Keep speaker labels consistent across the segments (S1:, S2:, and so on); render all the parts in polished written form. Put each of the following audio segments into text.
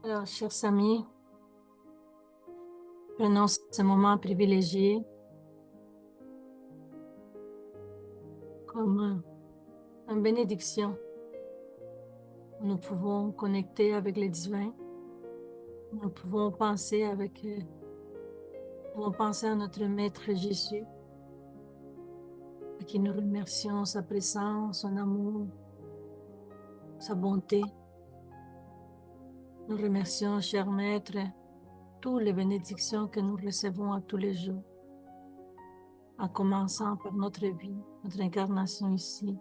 S1: Alors, chers amis, prenons ce moment privilégié comme une bénédiction. Nous pouvons connecter avec les divins. Nous pouvons penser à notre Maître Jésus, à qui nous remercions sa présence, son amour, sa bonté. Nous remercions, cher Maître, toutes les bénédictions que nous recevons à tous les jours, en commençant par notre vie, notre incarnation ici.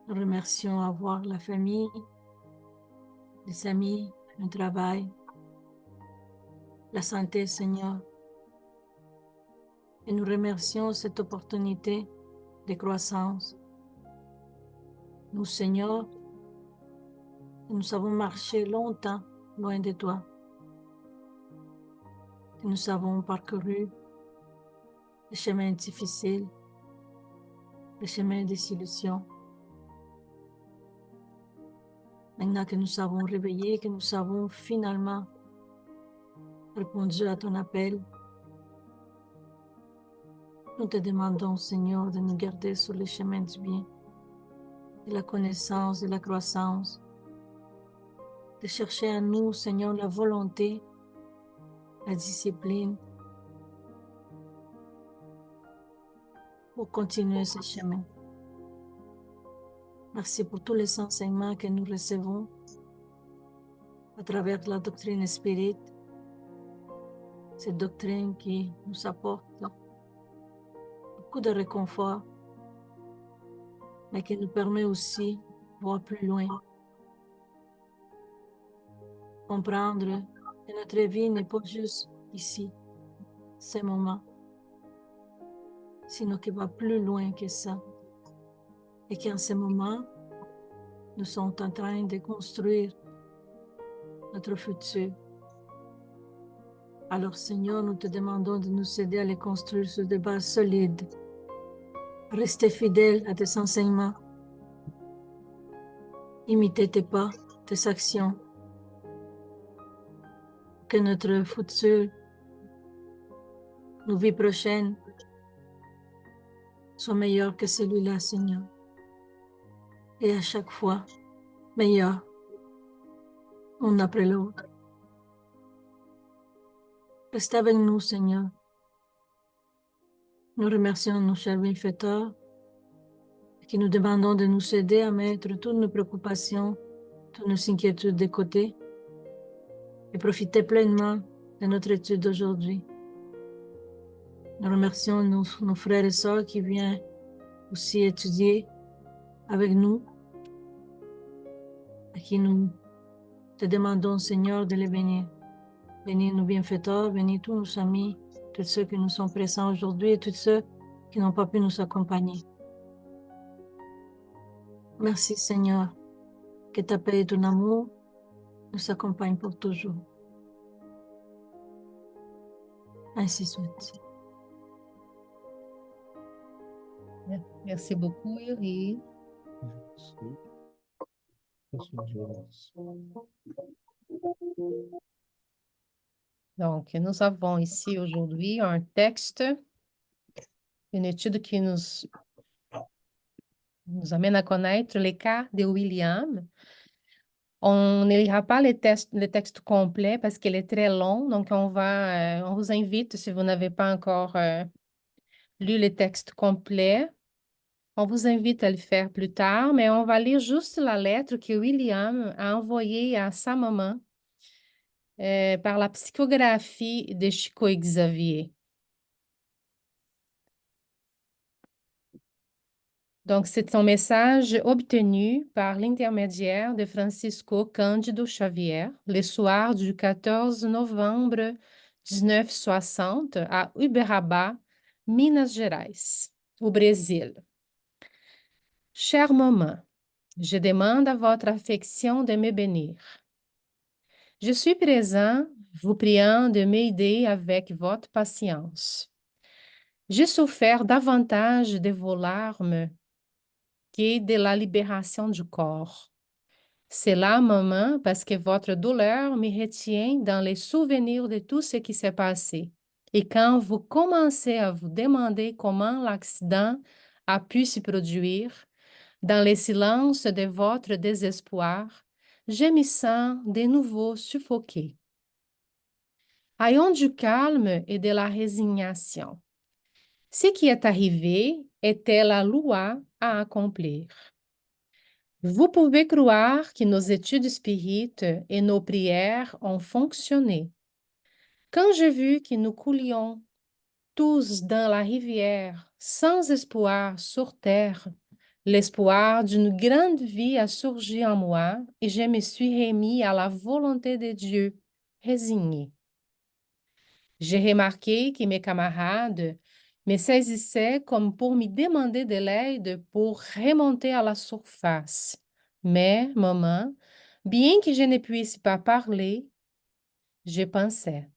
S1: Nous remercions avoir la famille, les amis, le travail, la santé, Seigneur. Et nous remercions cette opportunité de croissance. Nous, Seigneur, nous avons marché longtemps loin de toi. Et nous avons parcouru les chemins difficiles, les chemins des illusions. Maintenant que nous avons réveillé, que nous avons finalement répondu à ton appel, nous te demandons, Seigneur, de nous garder sur les chemins du bien, de la connaissance, de la croissance, de chercher en nous, Seigneur, la volonté, la discipline pour continuer ce chemin. Merci pour tous les enseignements que nous recevons à travers la doctrine spirit, cette doctrine qui nous apporte beaucoup de réconfort, mais qui nous permet aussi de voir plus loin, comprendre que notre vie n'est pas juste ici, ce moment, sinon qu'elle va plus loin que ça. Et qu'en ce moment, nous sommes en train de construire notre futur. Alors, Seigneur, nous te demandons de nous aider à les construire sur des bases solides. Rester fidèle à tes enseignements. Imiter tes pas, tes actions. Que notre futur, nos vies prochaines, soient meilleures que celui-là, Seigneur. Et à chaque fois, meilleur, un après l'autre. Reste avec nous, Seigneur. Nous remercions nos chers bienfaiteurs qui nous demandons de nous aider à mettre toutes nos préoccupations, toutes nos inquiétudes de côté et profiter pleinement de notre étude d'aujourd'hui. Nous remercions nos frères et sœurs qui viennent aussi étudier avec nous et qui nous te demandons, Seigneur, de les bénir. Bénis nos bienfaiteurs, bénis tous nos amis, tous ceux qui nous sont présents aujourd'hui et tous ceux qui n'ont pas pu nous accompagner. Merci, Seigneur, que ta paix et ton amour nous accompagnent pour toujours. Ainsi soit.
S2: Merci beaucoup, Yuri. Donc, nous avons ici aujourd'hui un texte, une étude qui nous amène à connaître les cas de William. On ne lira pas le texte complet parce qu'il est très long, donc on vous invite, si vous n'avez pas encore lu le texte complet, on vous invite à le faire plus tard, mais on va lire juste la lettre que William a envoyée à sa maman par la psychographie de Chico Xavier. Donc, c'est son message obtenu par l'intermédiaire de Francisco Cândido Xavier, le soir du 14 novembre 1960, à Uberaba, Minas Gerais, au Brésil. Chère maman, je demande à votre affection de me bénir. Je suis présent, vous priant de m'aider avec votre patience. J'ai souffert davantage de vos larmes que de la libération du corps. C'est là, maman, parce que votre douleur me retient dans les souvenirs de tout ce qui s'est passé. Et quand vous commencez à vous demander comment l'accident a pu se produire, dans le silence de votre désespoir, je me sens de nouveau suffoquée. Ayons du calme et de la résignation. Ce qui est arrivé était la loi à accomplir. Vous pouvez croire que nos études spirites et nos prières ont fonctionné. Quand j'ai vu que nous coulions tous dans la rivière sans espoir sur terre, l'espoir d'une grande vie a surgi en moi et je me suis remis à la volonté de Dieu, résigné. J'ai remarqué que mes camarades me saisissaient comme pour me demander de l'aide pour remonter à la surface. Mais, maman, bien que je ne puisse pas parler, je pensais.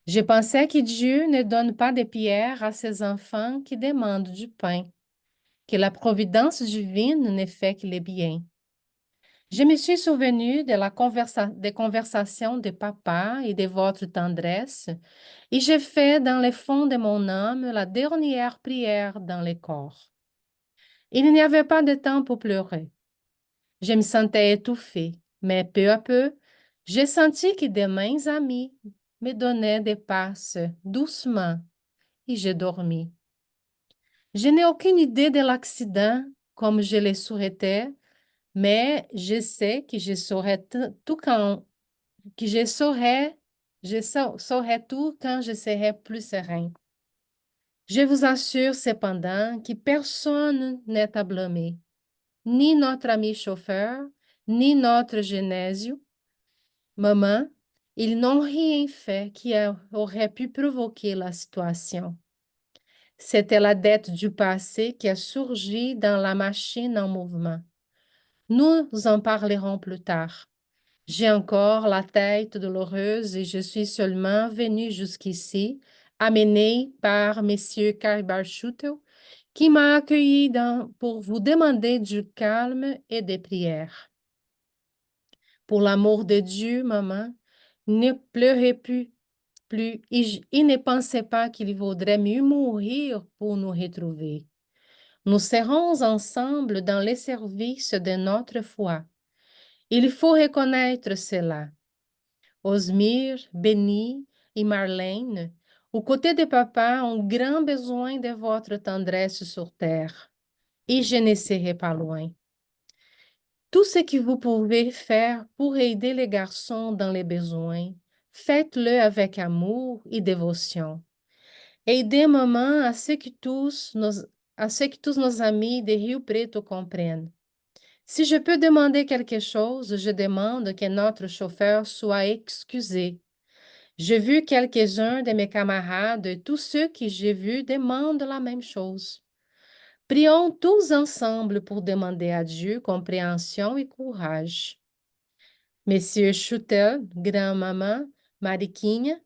S2: Je pensais que Dieu ne donne pas de pierres à ses enfants qui demandent du pain, que la providence divine ne fait que le bien. Je me suis souvenu de des conversations de papa et de votre tendresse, et j'ai fait dans le fond de mon âme la dernière prière dans le corps. Il n'y avait pas de temps pour pleurer. Je me sentais étouffée, mais peu à peu, j'ai senti que des mains amies me donnaient des passes doucement et j'ai dormi. Je n'ai aucune idée de l'accident comme je le souhaitais, mais je sais que je saurais tout quand que saurais tout quand je serai plus serein. Je vous assure cependant que personne n'est à blâmer, ni notre ami chauffeur, ni notre Genésio. Maman, ils n'ont rien fait qui aurait pu provoquer la situation. C'était la dette du passé qui a surgi dans la machine en mouvement. Nous en parlerons plus tard. J'ai encore la tête douloureuse et je suis seulement venue jusqu'ici, amenée par Monsieur Carbarchuto, qui m'a accueilli pour vous demander du calme et des prières. Pour l'amour de Dieu, maman, ne pleurez plus et ne pensez pas qu'il vaudrait mieux mourir pour nous retrouver. Nous serons ensemble dans les services de notre foi. Il faut reconnaître cela. Osmir, Benny et Marlène, aux côtés de papa, ont grand besoin de votre tendresse sur terre. Et je ne serai pas loin. Tout ce que vous pouvez faire pour aider les garçons dans les besoins, faites-le avec amour et dévotion. Aidez maman à ce que tous nos amis de Rio Preto comprennent. Si je peux demander quelque chose, je demande que notre chauffeur soit excusé. J'ai vu quelques-uns de mes camarades et tous ceux que j'ai vus demandent la même chose. Prions tous ensemble pour demander à Dieu compréhension et courage. Monsieur Chutel, grand-maman Mariquinha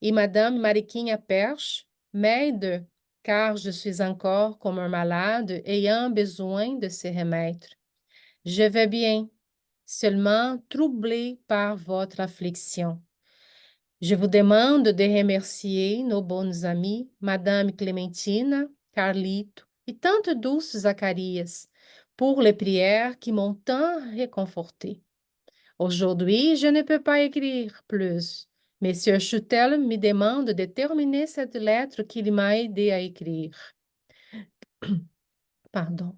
S2: et Madame Mariquinha Perche m'aident car je suis encore comme un malade ayant besoin de se remettre. Je vais bien, seulement troublé par votre affliction. Je vous demande de remercier nos bonnes amies, Madame Clementina, Carlito et Tante Dulce Zacarias, pour les prières qui m'ont tant réconforté. Aujourd'hui, je ne peux pas écrire plus. Monsieur Chutel me demande de terminer cette lettre qu'il m'a aidé à écrire. Pardon.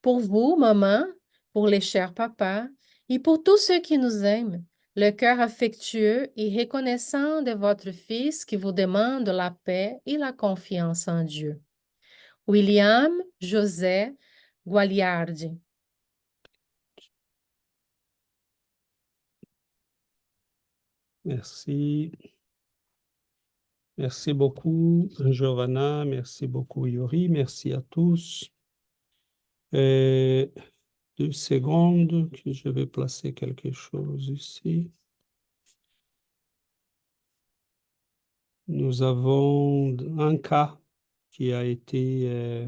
S2: Pour vous, maman, pour les chers papas et pour tous ceux qui nous aiment, le cœur affectueux et reconnaissant de votre fils qui vous demande la paix et la confiance en Dieu. William José Gualiardi.
S3: Merci. Merci beaucoup, Giovanna. Merci beaucoup, Yuri. Merci à tous. 2 secondes, que je vais placer quelque chose ici. Nous avons un cas qui a été...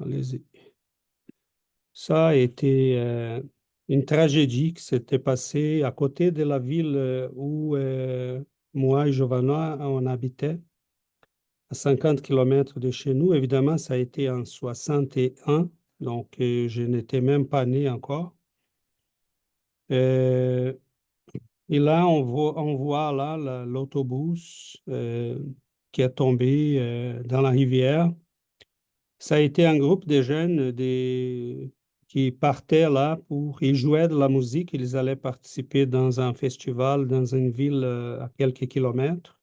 S3: allez-y. Ça a été une tragédie qui s'était passée à côté de la ville où moi et Giovanna, on habitait, à 50 kilomètres de chez nous. Évidemment, ça a été en 61, donc je n'étais même pas né encore. Euh, et là, on voit là l'autobus qui est tombé dans la rivière. Ça a été un groupe de jeunes qui partaient là ils jouaient de la musique, ils allaient participer dans un festival dans une ville à quelques kilomètres.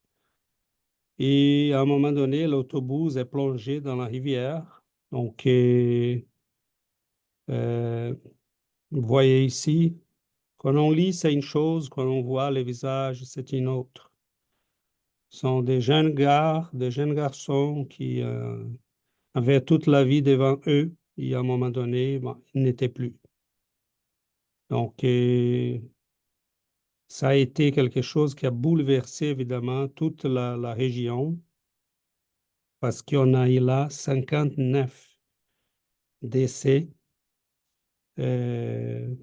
S3: Et à un moment donné, l'autobus est plongé dans la rivière. Donc, vous voyez ici, quand on lit, c'est une chose, quand on voit les visages, c'est une autre. Ce sont des jeunes gars, des jeunes garçons qui avaient toute la vie devant eux et à un moment donné, bon, ils n'étaient plus. Donc, ça a été quelque chose qui a bouleversé évidemment toute la région parce qu'on a eu là 59 décès.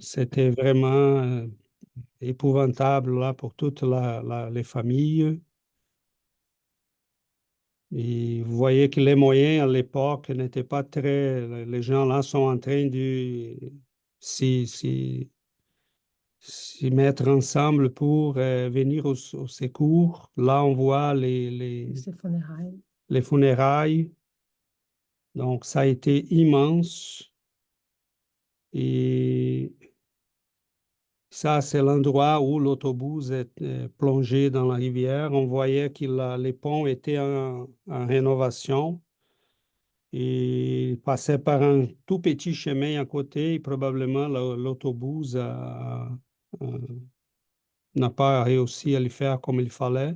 S3: C'était vraiment épouvantable là pour toutes les familles. Et vous voyez que les moyens à l'époque n'étaient pas très... Les gens là sont en train de s'y mettre ensemble pour venir au secours. Là, on voit
S2: Ces funérailles.
S3: les funérailles. Donc, ça a été immense. Et ça, c'est l'endroit où l'autobus est plongé dans la rivière. On voyait que les ponts étaient en rénovation et passaient par un tout petit chemin à côté. Et probablement, l'autobus n'a pas réussi à le faire comme il fallait.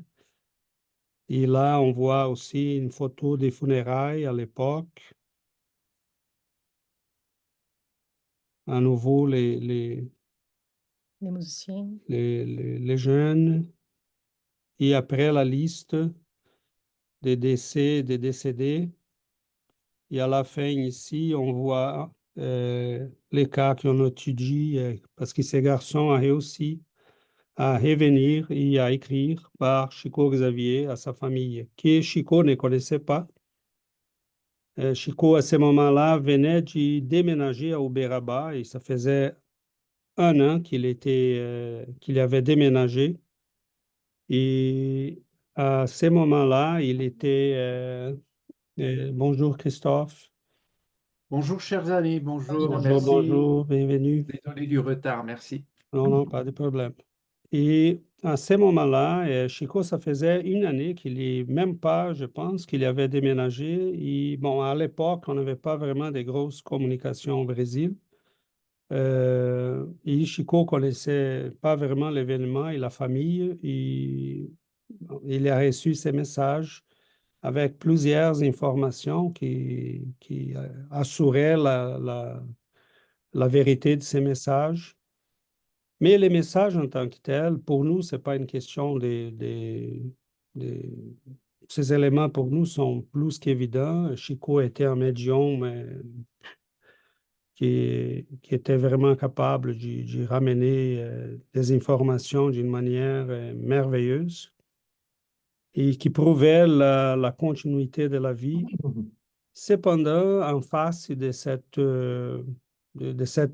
S3: Et là, on voit aussi une photo des funérailles à l'époque. À nouveau,
S2: Les musiciens.
S3: les jeunes. Et après la liste des décès, des décédés. Et à la fin, ici, on voit les cas qu'on étudie parce que ces garçons ont réussi à revenir et à écrire par Chico Xavier à sa famille, que Chico ne connaissait pas. Chico, à ce moment-là, venait de déménager à Uberaba et ça faisait un an qu'il avait déménagé. Et à ce moment-là, il était... bonjour Christophe.
S4: Bonjour chers amis, bonjour,
S3: Bonjour,
S4: merci.
S3: bonjour, bienvenue.
S4: Désolé du retard, merci.
S3: Non, non, pas de problème. Et à ce moment-là, Chico, ça faisait une année qu'il n'est même pas, je pense, qu'il avait déménagé. Et bon, à l'époque, on n'avait pas vraiment de grosses communications au Brésil. Et Chico connaissait pas vraiment l'événement et la famille. Et il a reçu ces messages avec plusieurs informations qui assuraient la vérité de ces messages. Mais les messages en tant que tels, pour nous, ce n'est pas une question ces éléments pour nous sont plus qu'évidents. Chico était un médium qui était vraiment capable de ramener des informations d'une manière merveilleuse et qui prouvait la continuité de la vie. Cependant, en face de cette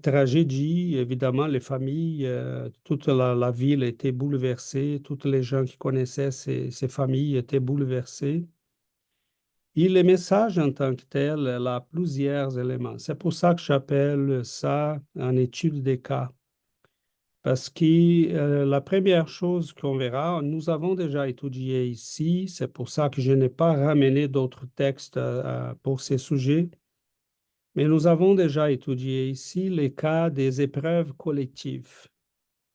S3: tragédie, évidemment, les familles, toute la ville était bouleversée, toutes les gens qui connaissaient ces familles étaient bouleversés. Et le message en tant que tel, elle a plusieurs éléments. C'est pour ça que j'appelle ça une étude des cas. Parce que la première chose qu'on verra, nous avons déjà étudié ici, c'est pour ça que je n'ai pas ramené d'autres textes pour ces sujets, mais nous avons déjà étudié ici les cas des épreuves collectives,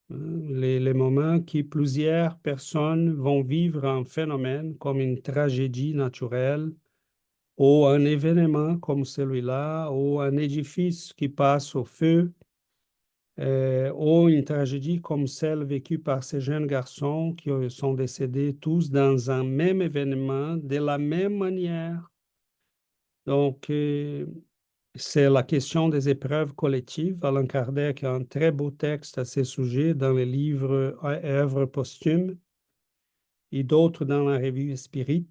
S3: les moments que plusieurs personnes vont vivre un phénomène comme une tragédie naturelle ou un événement comme celui-là, ou un édifice qui passe au feu, ou une tragédie comme celle vécue par ces jeunes garçons qui sont décédés tous dans un même événement, de la même manière. Donc, c'est la question des épreuves collectives. Allan Kardec a un très beau texte à ce sujet dans les livres Œuvres posthumes et d'autres dans la revue Spirit,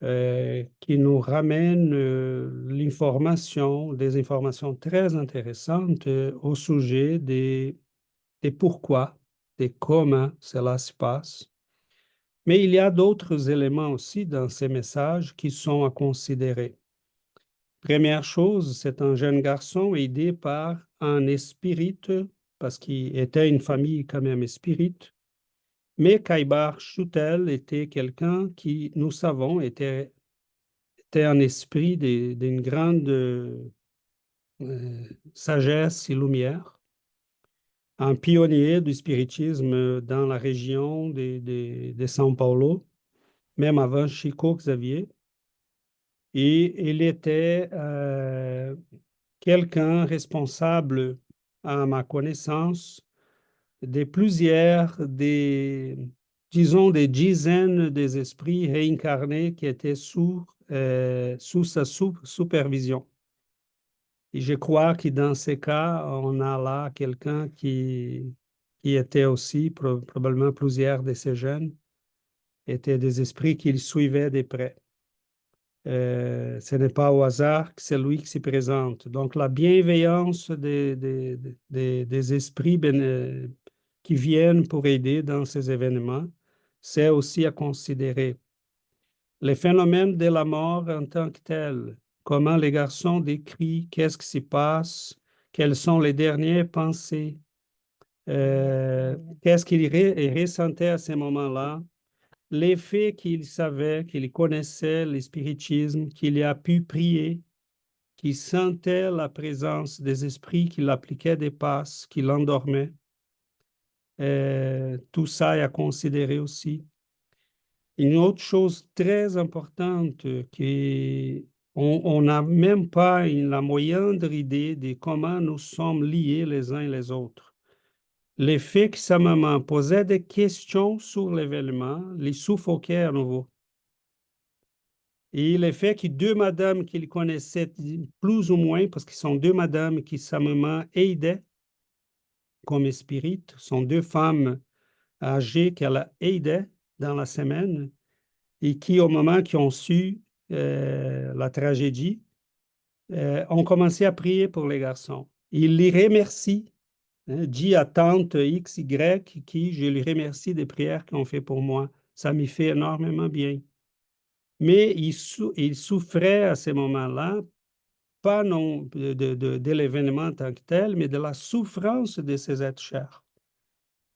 S3: qui nous ramène des informations très intéressantes au sujet des pourquoi, des comment cela se passe. Mais il y a d'autres éléments aussi dans ces messages qui sont à considérer. Première chose, c'est un jeune garçon aidé par un esprit, parce qu'il était une famille quand même spirit. Mais Kaibar Schutel était quelqu'un qui, nous savons, était un esprit d'une grande sagesse et lumière, un pionnier du spiritisme dans la région de São Paulo, même avant Chico Xavier. Et il était quelqu'un responsable, à ma connaissance, de plusieurs, disons, des dizaines des esprits réincarnés qui étaient sous sa supervision. Et je crois que dans ces cas, on a là quelqu'un qui était aussi, probablement plusieurs de ces jeunes, étaient des esprits qu'il suivait de près. Ce n'est pas au hasard que c'est lui qui se présente. Donc, la bienveillance des esprits qui viennent pour aider dans ces événements, c'est aussi à considérer. Les phénomènes de la mort en tant que tels, comment les garçons décrivent, qu'est-ce qui se passe, quelles sont les dernières pensées, qu'est-ce qu'ils ressentaient à ce moment-là, l'effet qu'il savait, qu'il connaissait le spiritisme, qu'il a pu prier, qu'il sentait la présence des esprits, qu'il appliquait des passes, qu'il endormait. Tout ça est à considérer aussi. Une autre chose très importante, on n'a même pas la moindre idée de comment nous sommes liés les uns et les autres. Le fait que sa maman posait des questions sur l'événement les suffoquait à nouveau. Et le fait que deux madames qu'il connaissait plus ou moins, parce que sont deux madames qui sa maman aidait comme spirit, sont deux femmes âgées qu'elle aidait dans la semaine et qui, au moment qu'ils ont su la tragédie, ont commencé à prier pour les garçons. Il les remercie, dit à tante X, Y, qui je les remercie des prières qu'ils ont fait pour moi. Ça m'y fait énormément bien. Mais il souffrait à ce moment-là, pas non de l'événement en tant que tel, mais de la souffrance de ces êtres chers.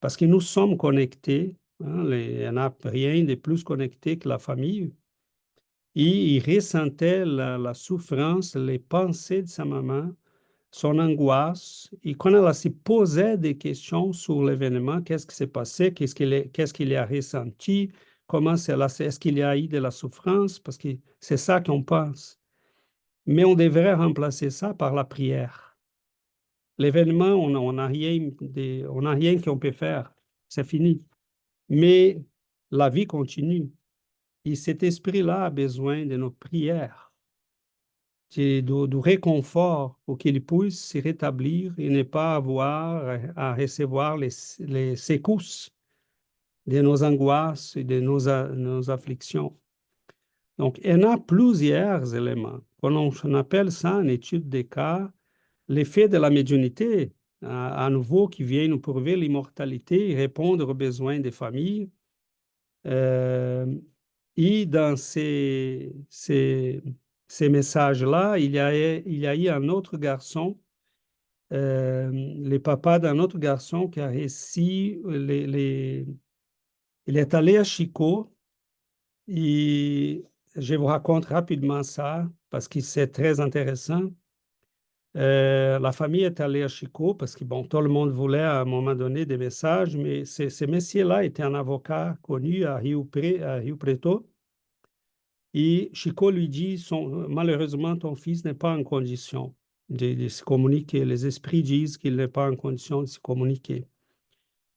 S3: Parce que nous sommes connectés, hein, il n'y en a rien de plus connecté que la famille. Et il ressentait la souffrance, les pensées de sa maman, son angoisse. Et quand elle se posait des questions sur l'événement, qu'est-ce qui s'est passé, qu'est-ce qu'il a ressenti, comment est-ce qu'il y a eu de la souffrance, parce que c'est ça qu'on pense. Mais on devrait remplacer ça par la prière. L'événement, on n'a rien qu'on peut faire. C'est fini. Mais la vie continue. Et cet esprit-là a besoin de nos prières, du réconfort pour qu'il puisse se rétablir et ne pas avoir à recevoir les secousses de nos angoisses et de nos afflictions. Donc, il y en a plusieurs éléments. On appelle ça en étude des cas l'effet de la médiumnité, à nouveau, qui vient nous prouver l'immortalité et répondre aux besoins des familles. Et dans ces messages-là, il y a eu un autre garçon, le papa d'un autre garçon qui a réussi, il est allé à Chico, et je vous raconte rapidement ça parce que c'est très intéressant. La famille est allée à Chico parce que bon, tout le monde voulait à un moment donné des messages, mais ce monsieur-là était un avocat connu à Rio Preto. Et Chico lui dit, malheureusement, ton fils n'est pas en condition de se communiquer. Les esprits disent qu'il n'est pas en condition de se communiquer.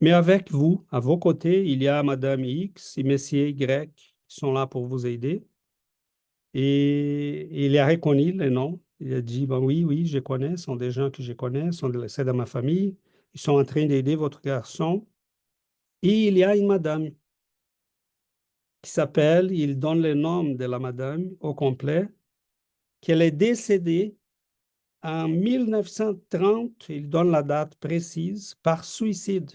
S3: Mais avec vous, à vos côtés, il y a Madame X et Monsieur Y qui sont là pour vous aider. Et il a reconnu le nom Il a dit, ben oui, oui, je connais, ce sont des gens que je connais, c'est dans ma famille, ils sont en train d'aider votre garçon. Et il y a une madame qui s'appelle, il donne le nom de la madame au complet, qu'elle est décédée en 1930, il donne la date précise, par suicide.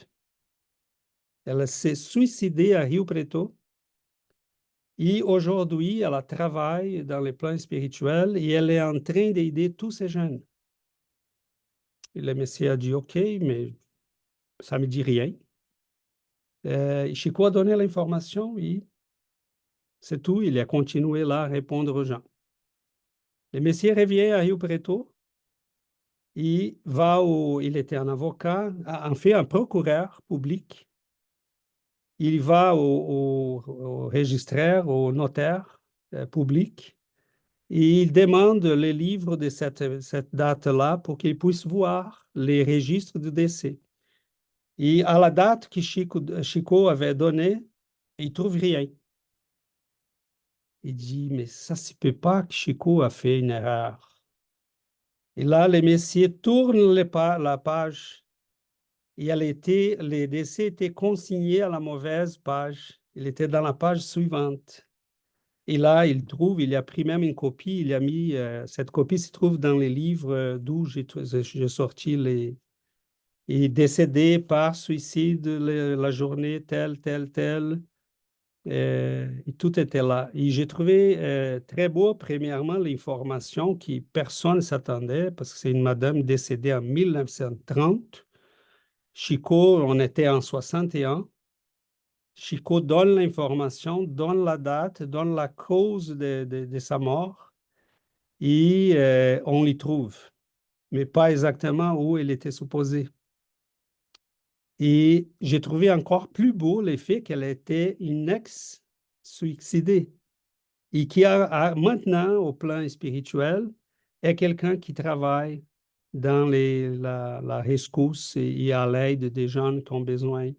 S3: Elle s'est suicidée à Rio Preto. Et aujourd'hui, elle travaille dans les plans spirituels et elle est en train d'aider tous ces jeunes. Et le Messie a dit, OK, mais ça ne me dit rien. Chico a donné l'information et c'est tout. Il a continué là à répondre aux gens. Le Messie revient à Rio Preto. Il était un avocat, en fait un procureur public. Il va au registraire, au notaire public, et il demande les livres de cette date-là pour qu'il puisse voir les registres de décès. Et à la date que Chico avait donnée, il ne trouve rien. Il dit, mais ça ne se peut pas que Chico a fait une erreur. Et là, le Messie tourne la page et les décès étaient consignés à la mauvaise page. Il était dans la page suivante. Et là, il a pris même une copie, il a mis, cette copie se trouve dans les livres d'où j'ai sorti les... Il est décédé par suicide la journée telle, telle, telle. Et tout était là. Et j'ai trouvé très beau, premièrement, l'information qui personne ne s'attendait, parce que c'est une madame décédée en 1930. Chico, on était en 61. Chico donne l'information, donne la date, donne la cause de sa mort et on l'y trouve, mais pas exactement où elle était supposée. Et j'ai trouvé encore plus beau le fait qu'elle était une ex-suicidée et qui maintenant, au plan spirituel, est quelqu'un qui travaille dans la rescousse et à l'aide des gens qui ont besoin.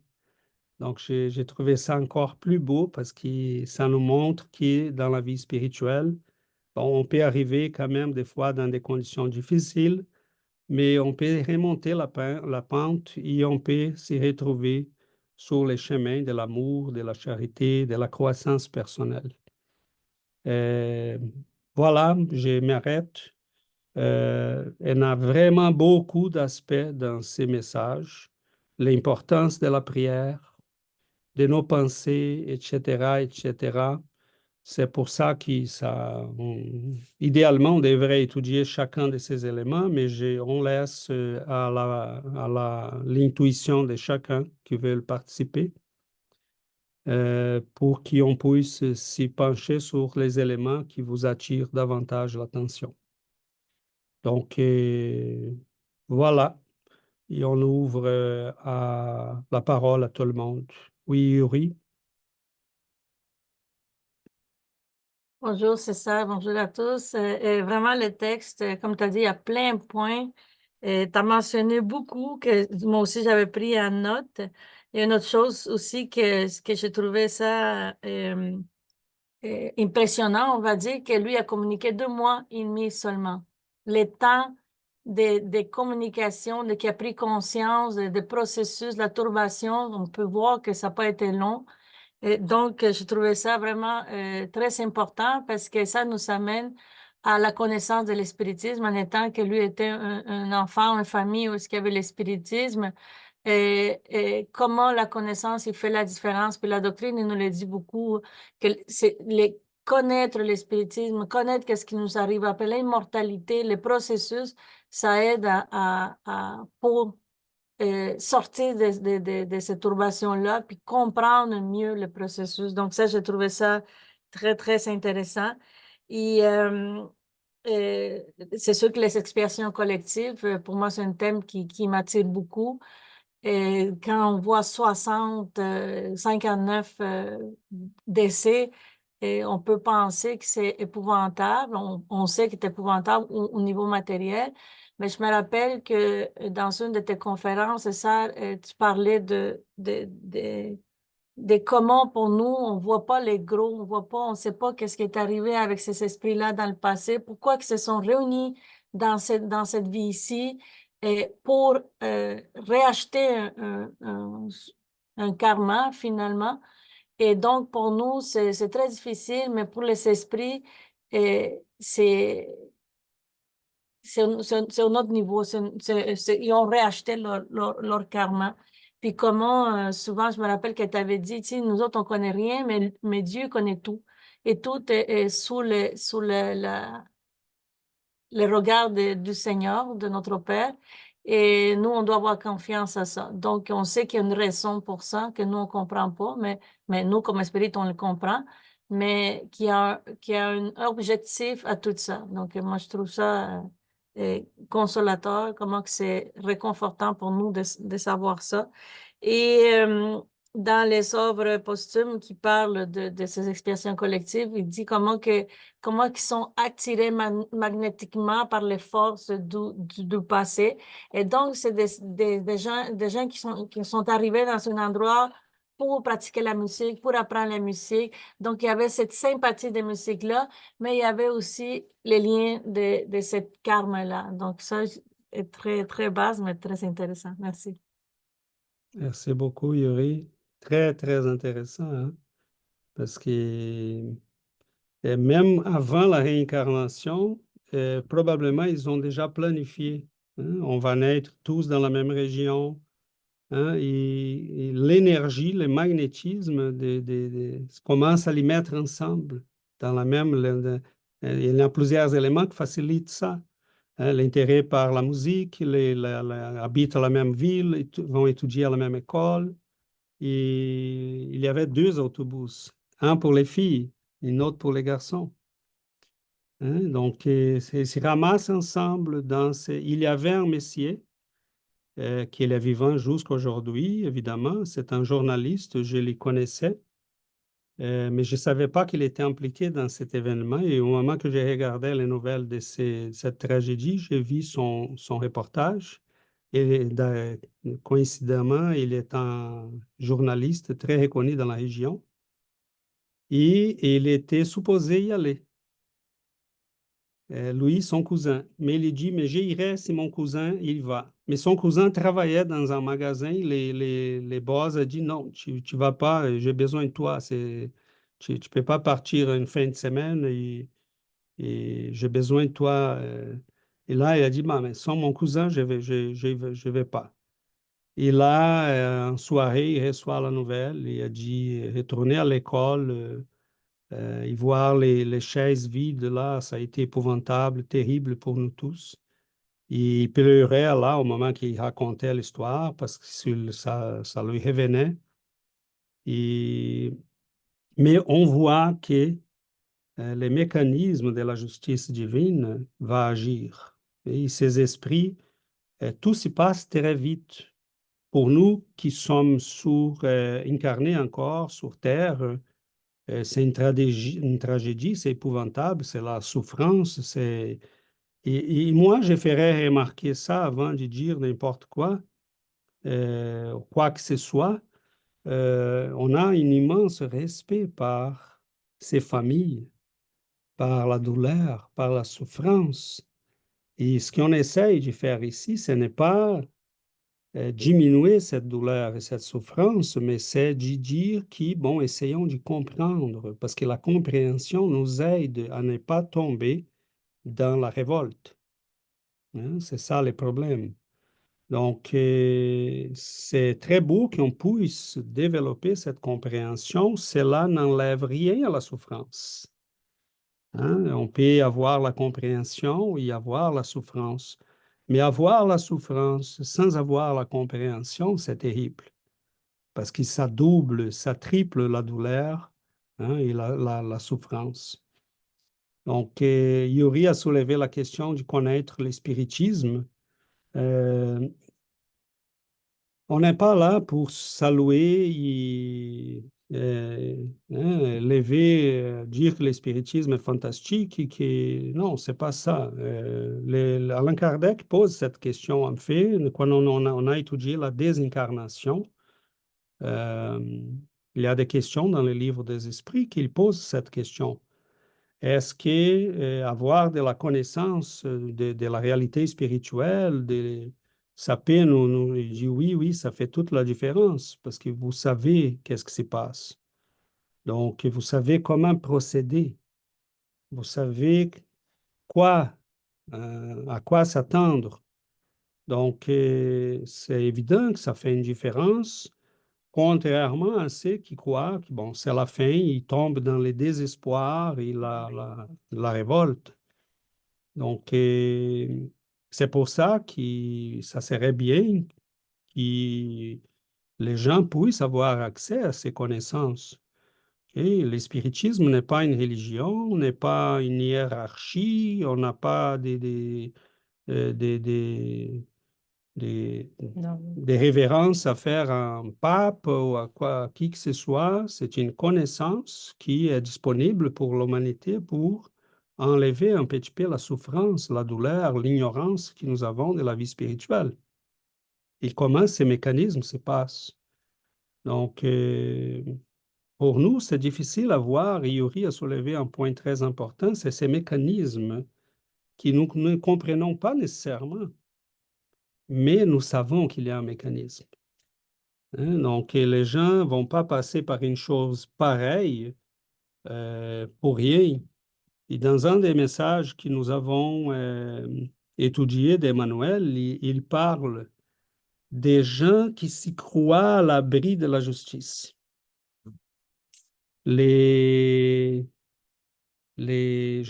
S3: Donc, j'ai trouvé ça encore plus beau parce que ça nous montre que dans la vie spirituelle, bon, on peut arriver quand même des fois dans des conditions difficiles, mais on peut remonter la pente et on peut se retrouver sur les chemins de l'amour, de la charité, de la croissance personnelle. Euh, voilà, je m'arrête. Il y a vraiment beaucoup d'aspects dans ces messages. L'importance de la prière, de nos pensées, etc., etc. C'est pour ça idéalement, on devrait étudier chacun de ces éléments, mais on laisse à l'intuition de chacun qui veut participer pour qu'on puisse s'y pencher sur les éléments qui vous attirent davantage l'attention. Donc, voilà, et on ouvre la parole à tout le monde. Oui, Yuri?
S1: Bonjour, c'est ça. Bonjour à tous. Vraiment, le texte, comme tu as dit, il y a plein de points. Tu as mentionné beaucoup que moi aussi, j'avais pris en note. Il y a une autre chose aussi que j'ai trouvé ça impressionnant, on va dire, que lui a communiqué 2 mois et demi seulement. Le temps de communication, qui a pris conscience des processus, de la turbation, on peut voir que ça n'a pas été long. Et donc, je trouvais ça vraiment très important parce que ça nous amène à la connaissance de l'espiritisme en étant que lui était un enfant, une famille où il y avait l'espiritisme et comment la connaissance il fait la différence. Puis la doctrine il nous le dit beaucoup, que c'est connaître l'espiritisme, connaître qu'est-ce qui nous arrive, après l'immortalité, les processus, ça aide pour sortir de cette turbation-là, puis comprendre mieux le processus. Donc ça, j'ai trouvé ça très, très intéressant. Et c'est sûr que les expiations collectives, pour moi, c'est un thème qui m'attire beaucoup. Et quand on voit 59 décès, et on peut penser que c'est épouvantable. On sait que c'est épouvantable au niveau matériel. Mais je me rappelle que dans une de tes conférences, ça, tu parlais des comment pour nous, on voit pas les gros, on voit pas, on sait pas qu'est-ce qui est arrivé avec ces esprits-là dans le passé, pourquoi ils se sont réunis dans cette vie ici et pour réacheter un karma finalement. Et donc, pour nous, c'est très difficile, mais pour les esprits, c'est un autre niveau. Ils ont réacheté leur karma. Puis comment, souvent, je me rappelle qu'elle t'avait dit, tu sais, nous autres, on connaît rien, mais Dieu connaît tout. Et tout est sous le regard du Seigneur, de notre Père. Et nous, on doit avoir confiance à ça. Donc, on sait qu'il y a une raison pour ça, que nous, on comprend pas, mais nous, comme esprit, on le comprend, mais qu'il y a un objectif à tout ça. Donc, moi, je trouve ça consolateur, comment que c'est réconfortant pour nous de savoir ça. Et dans les œuvres posthumes qui parlent de ces expiations collectives, il dit comment ils sont attirés magnétiquement par les forces du passé. Et donc, c'est des gens qui sont arrivés dans un endroit pour pratiquer la musique, pour apprendre la musique. Donc, il y avait cette sympathie de musique-là, mais il y avait aussi les liens de cette karma-là. Donc, ça est très, très base, mais très intéressant. Merci.
S3: Merci beaucoup, Yuri. Très, très intéressant, hein? Parce que même avant la réincarnation, probablement ils ont déjà planifié, hein. On va naître tous dans la même région, hein, et l'énergie, le magnétisme commence à les mettre ensemble dans la même. Il y a plusieurs éléments qui facilitent ça, hein. L'intérêt par la musique, habitent la même ville, vont étudier à la même école. Et il y avait 2 autobus, un pour les filles et un autre pour les garçons, hein. Donc, ils se ramassent ensemble Il y avait un monsieur qui est vivant jusqu'aujourd'hui, évidemment. C'est un journaliste, je le connaissais, mais je ne savais pas qu'il était impliqué dans cet événement. Et au moment que j'ai regardé les nouvelles de cette tragédie, j'ai vu son reportage. Et coïncidemment, il est un journaliste très reconnu dans la région. Et il était supposé y aller, lui, son cousin. Mais il dit, mais j'irai si mon cousin, il va. Mais son cousin travaillait dans un magasin. Les boss ont dit, non, tu ne vas pas, j'ai besoin de toi. Tu ne peux pas partir une fin de semaine et j'ai besoin de toi. Et là, il a dit, bah, mais sans mon cousin, je vais pas. Et là, en soirée, il reçoit la nouvelle. Il a dit, retourner à l'école. Et voir les chaises vides là, ça a été épouvantable, terrible pour nous tous. Il pleurait là au moment qu'il racontait l'histoire parce que ça lui revenait. Et, mais on voit que les mécanismes de la justice divine vont agir. Et ces esprits, tout se passe très vite. Pour nous qui sommes incarnés encore sur Terre, c'est une tragédie, c'est épouvantable, c'est la souffrance. Et moi, je ferais remarquer ça avant de dire n'importe quoi que ce soit. On a un immense respect par ces familles, par la douleur, par la souffrance. Et ce qu'on essaye de faire ici, ce n'est pas diminuer cette douleur et cette souffrance, mais c'est de dire que, bon, essayons de comprendre, parce que la compréhension nous aide à ne pas tomber dans la révolte, hein. C'est ça le problème. Donc, c'est très beau qu'on puisse développer cette compréhension. Cela n'enlève rien à la souffrance, hein. On peut avoir la compréhension et avoir la souffrance. Mais avoir la souffrance sans avoir la compréhension, c'est terrible. Parce que ça double, ça triple la douleur, hein, et la souffrance. Donc, Yuri a soulevé la question de connaître le spiritisme. Euh, on n'est pas là pour saluer et lever, dire que le spiritisme est fantastique et que non, c'est pas ça. Alain Kardec pose cette question en fait quand on a étudié la désincarnation. Il y a des questions dans le livre des esprits qui posent cette question. Est-ce que avoir de la connaissance de la réalité spirituelle, ça peut il dit oui, oui, ça fait toute la différence parce que vous savez qu'est-ce qui se passe. Donc, vous savez comment procéder. Vous savez quoi, à quoi s'attendre. Donc, c'est évident que ça fait une différence, contrairement à ceux qui croient que, bon, c'est la fin, ils tombent dans le désespoir et la révolte. Donc, c'est pour ça que ça serait bien que les gens puissent avoir accès à ces connaissances. Et le spiritisme n'est pas une religion, n'est pas une hiérarchie, on n'a pas euh, des, des, des,
S2: Non.
S3: des révérences à faire à un pape ou à qui que ce soit. C'est une connaissance qui est disponible pour l'humanité pour enlever un petit peu la souffrance, la douleur, l'ignorance que nous avons de la vie spirituelle et comment ces mécanismes se passent. Donc, pour nous, c'est difficile à voir, et Yuri a soulevé un point très important, c'est ces mécanismes que nous ne comprenons pas nécessairement, mais nous savons qu'il y a un mécanisme. Hein. Donc, et les gens ne vont pas passer par une chose pareille pour rien. Et dans un des messages que nous avons étudiés d'Emmanuel, il parle des gens qui s'y croient à l'abri de la justice. Je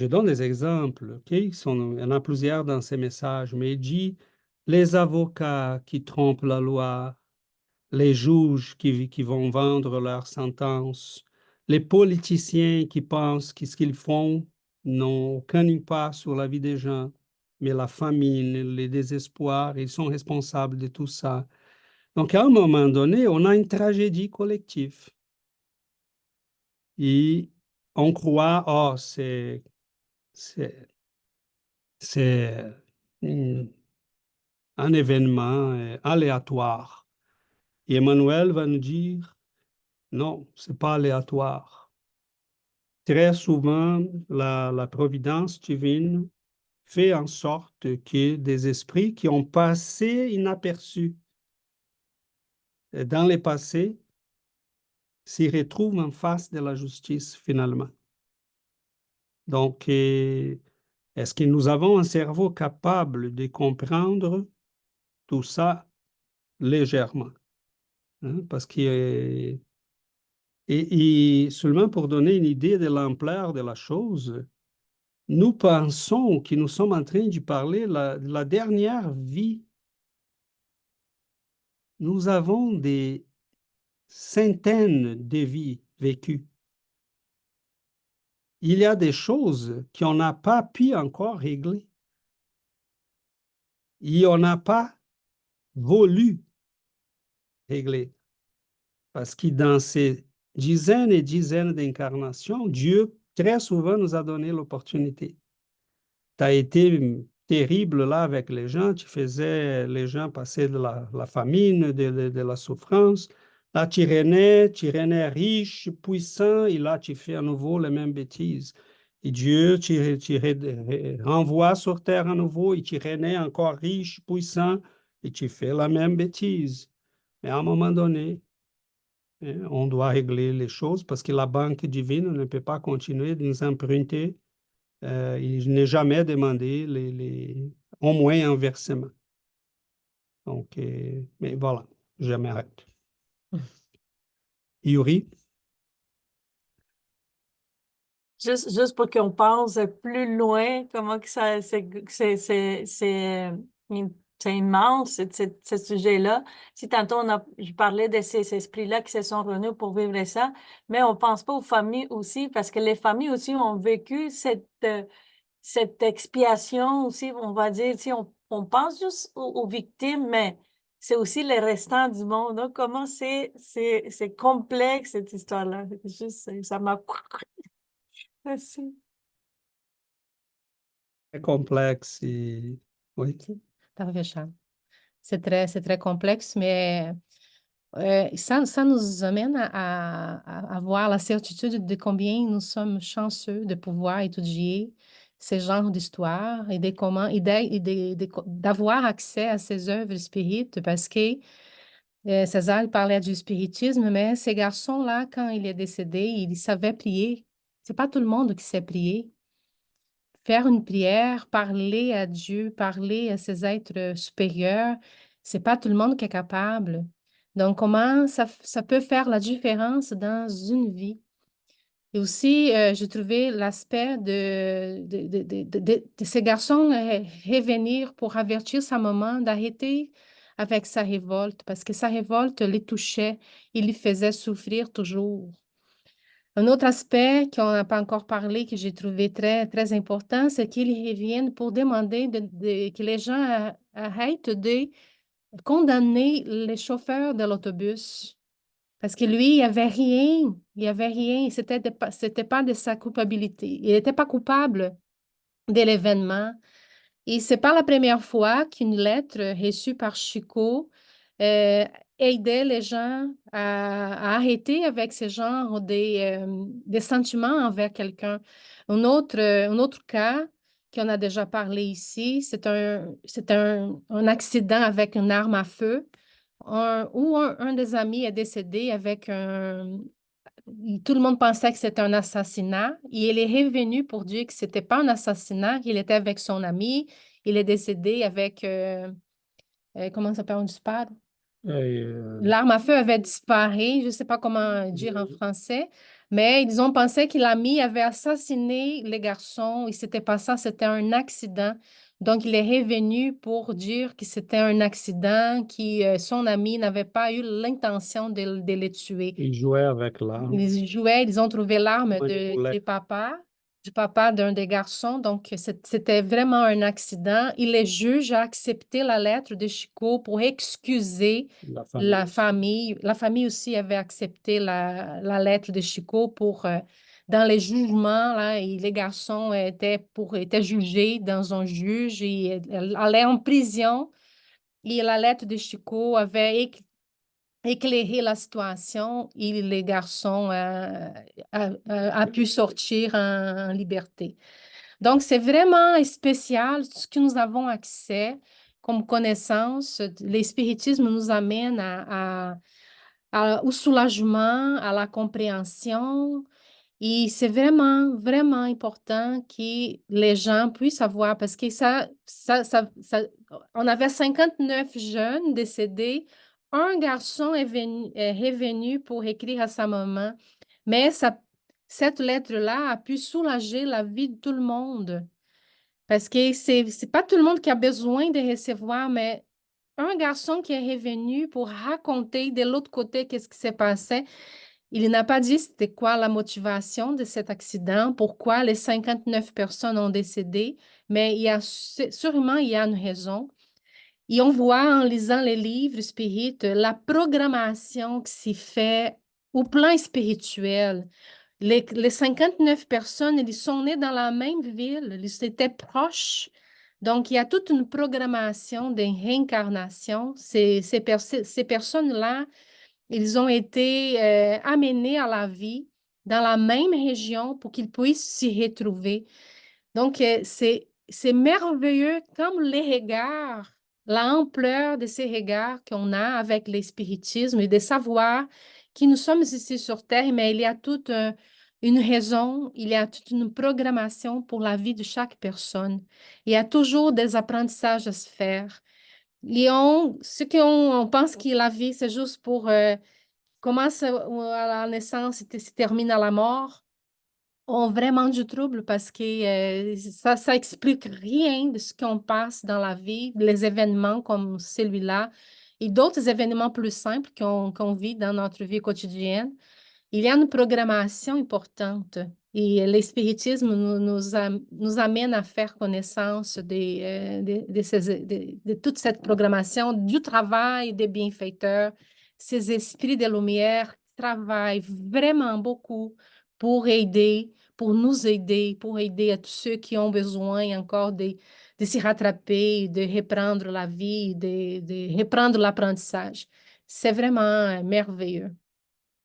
S3: donne des exemples, ok? Il y en a plusieurs dans ces messages, mais il dit les avocats qui trompent la loi, les juges qui vont vendre leur sentence, les politiciens qui pensent que ce qu'ils font n'ont aucun impact sur la vie des gens, mais la famine, les désespoirs, ils sont responsables de tout ça. Donc, à un moment donné, on a une tragédie collective. Et on croit, oh, c'est un événement aléatoire. Et Emmanuel va nous dire, non, c'est pas aléatoire. Très souvent, la providence divine fait en sorte que des esprits qui ont passé inaperçus dans le passé s'y retrouvent en face de la justice finalement. Donc, est-ce que nous avons un cerveau capable de comprendre tout ça légèrement? Hein? Parce que, et seulement pour donner une idée de l'ampleur de la chose, nous pensons que nous sommes en train de parler de la dernière vie. Nous avons des centaines de vies vécues. Il y a des choses qu'on n'a pas pu encore régler. Et on n'a pas voulu régler. Parce que dans ces dizaines et dizaines d'incarnations, Dieu, très souvent, nous a donné l'opportunité. Tu as été terrible là avec les gens, tu faisais les gens passer de la famine, de la souffrance. Là, tu renais riche, puissant, et là, tu fais à nouveau les mêmes bêtises. Et Dieu, tu renvoies sur terre à nouveau, et tu renais encore riche, puissant, et tu fais la même bêtise. Mais à un moment donné, on doit régler les choses parce que la banque divine ne peut pas continuer de nous emprunter. Il n'est jamais demandé au moins un versement. Donc, mais voilà, je m'arrête. Yuri?
S1: Juste pour qu'on pense plus loin, comment que c'est immense, ce sujet-là. Si tantôt je parlais de ces esprits-là qui se sont réunis pour vivre ça, mais on pense pas aux familles aussi, parce que les familles aussi ont vécu cette expiation aussi, on va dire, si on pense juste aux victimes, mais c'est aussi les restants du monde. Donc, comment c'est complexe, cette histoire-là. C'est juste, ça m'a... Merci.
S3: Très complexe oui.
S2: Parfait, Charles. C'est très complexe, mais Ça nous amène à avoir la certitude de combien nous sommes chanceux de pouvoir étudier ces genres d'histoires et d'avoir accès à ces œuvres spirites parce que César il parlait du spiritisme, mais ces garçons-là, quand il est décédé, ils savaient prier. C'est pas tout le monde qui sait prier. Faire une prière, parler à Dieu, parler à ces êtres supérieurs, c'est pas tout le monde qui est capable. Donc, comment ça peut faire la différence dans une vie? Et aussi, j'ai trouvé l'aspect de ces garçons revenir pour avertir sa maman d'arrêter avec sa révolte, parce que sa révolte les touchait, il les faisait souffrir toujours. Un autre aspect qu'on n'a pas encore parlé, que j'ai trouvé très, très important, c'est qu'ils reviennent pour demander que les gens arrêtent de condamner les chauffeurs de l'autobus. Parce que lui, il n'y avait rien, c'était pas de sa culpabilité. Il n'était pas coupable de l'événement. Et c'est pas la première fois qu'une lettre reçue par Chico euh, aidait les gens à arrêter avec ce genre des sentiments envers quelqu'un. Un autre cas qu'on a déjà parlé ici, c'est un accident avec une arme à feu où un des amis est décédé avec tout le monde pensait que c'était un assassinat. Et il est revenu pour dire que c'était pas un assassinat, qu'il était avec son ami. Il est décédé avec, comment ça s'appelle, un disparo?
S3: Et,
S2: L'arme à feu avait disparu, je ne sais pas comment dire en français, mais ils ont pensé que l'ami avait assassiné les garçons et c'était pas ça, c'était un accident. Donc, il est revenu pour dire que c'était un accident, que son ami n'avait pas eu l'intention de les tuer.
S3: il jouait avec l'arme.
S2: Ils jouaient, ils ont trouvé l'arme
S3: Moi, il voulait-
S2: du papa d'un des garçons. Donc, c'était vraiment un accident. Et les juges ont accepté la lettre de Chico pour excuser
S3: La famille.
S2: la famille. La famille aussi avait accepté la lettre de Chico pour, dans les jugements, là, et les garçons étaient jugés dans un juge et allaient en prison. Et la lettre de Chico avait éclairer la situation et les garçons a pu sortir en liberté. Donc, c'est vraiment spécial ce que nous avons accès comme connaissance. Le spiritisme nous amène au soulagement, à la compréhension. Et c'est vraiment, vraiment important que les gens puissent savoir parce que on avait 59 jeunes décédés. Un garçon est revenu pour écrire à sa maman, mais cette lettre-là a pu soulager la vie de tout le monde. Parce que c'est pas tout le monde qui a besoin de recevoir, mais un garçon qui est revenu pour raconter de l'autre côté qu'est-ce qui s'est passé, il n'a pas dit c'était quoi la motivation de cet accident, pourquoi les 59 personnes ont décédé, mais sûrement il y a une raison. Et on voit en lisant les livres spirites la programmation qui s'y fait au plan spirituel. Les 59 personnes, ils sont nés dans la même ville, ils étaient proches. Donc, il y a toute une programmation de réincarnation. Ces personnes-là, ils ont été amenés à la vie dans la même région pour qu'ils puissent s'y retrouver. Donc, c'est merveilleux comme les regards, l'ampleur de ces regards qu'on a avec le spiritisme et de savoir que nous sommes ici sur Terre, mais il y a toute une raison, il y a toute une programmation pour la vie de chaque personne. Il y a toujours des apprentissages à se faire. Et on pense que la vie, c'est juste pour commence à la naissance et se termine à la mort, ont vraiment du trouble parce que ça explique rien de ce qu'on passe dans la vie, les événements comme celui-là et d'autres événements plus simples qu'on vit dans notre vie quotidienne. Il y a une programmation importante et l'espiritisme nous amène à faire connaissance de toute cette programmation, du travail des bienfaiteurs, ces esprits de lumière qui travaillent vraiment beaucoup pour pour aider à tous ceux qui ont besoin encore de se rattraper, de reprendre la vie, de reprendre l'apprentissage. C'est vraiment merveilleux.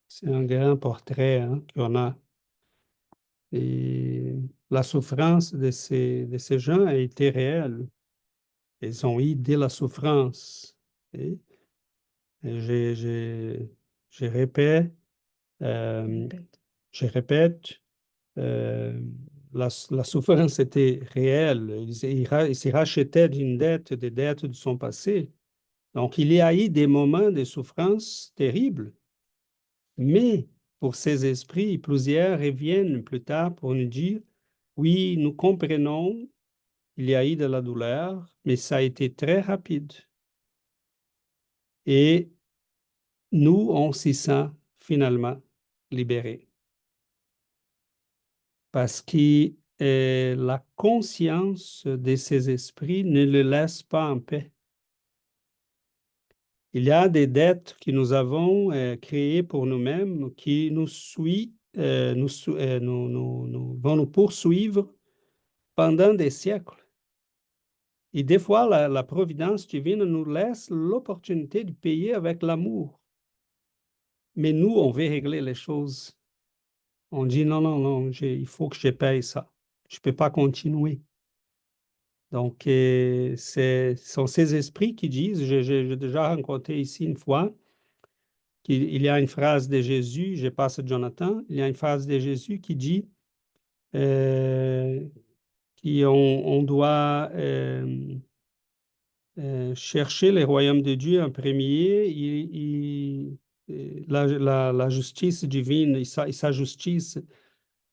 S3: C'est un grand portrait qu'on a. Et la souffrance de ces gens a été réelle. Ils ont eu de la souffrance. Et, et je répète, euh, je répète, euh, la souffrance était réelle. Il s'est racheté d'une dette, des dettes de son passé. Donc, il y a eu des moments de souffrance terribles. Mais pour ces esprits, plusieurs reviennent plus tard pour nous dire, oui, nous comprenons, il y a eu de la douleur, mais ça a été très rapide. Et nous, on s'y sent finalement libérés. Parce que la conscience de ces esprits ne le laisse pas en paix. Il y a des dettes que nous avons créées pour nous-mêmes qui nous vont nous poursuivre pendant des siècles. Et des fois, la providence divine nous laisse l'opportunité de payer avec l'amour. Mais nous, on veut régler les choses. On dit non, non, non, il faut que je paye ça. Je ne peux pas continuer. Donc, ce sont ces esprits qui disent, j'ai déjà rencontré ici une fois, qu'il y a une phrase de Jésus, je passe Jonathan, il y a une phrase de Jésus qui dit qu'on doit chercher le royaume de Dieu en premier, la justice divine et sa justice.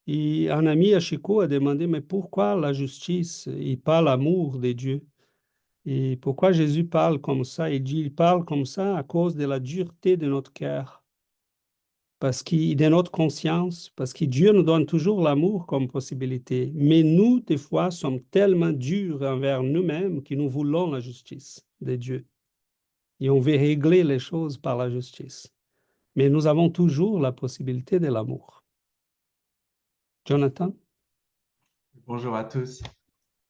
S3: Et un ami à Chico a demandé, mais pourquoi la justice et pas l'amour de Dieu? Et pourquoi Jésus parle comme ça? Il dit, il parle comme ça à cause de la dureté de notre cœur, parce qu'il de notre conscience, parce que Dieu nous donne toujours l'amour comme possibilité. Mais nous, des fois, sommes tellement durs envers nous-mêmes que nous voulons la justice de Dieu. Et on veut régler les choses par la justice. Mais nous avons toujours la possibilité de l'amour. Jonathan?
S5: Bonjour à tous.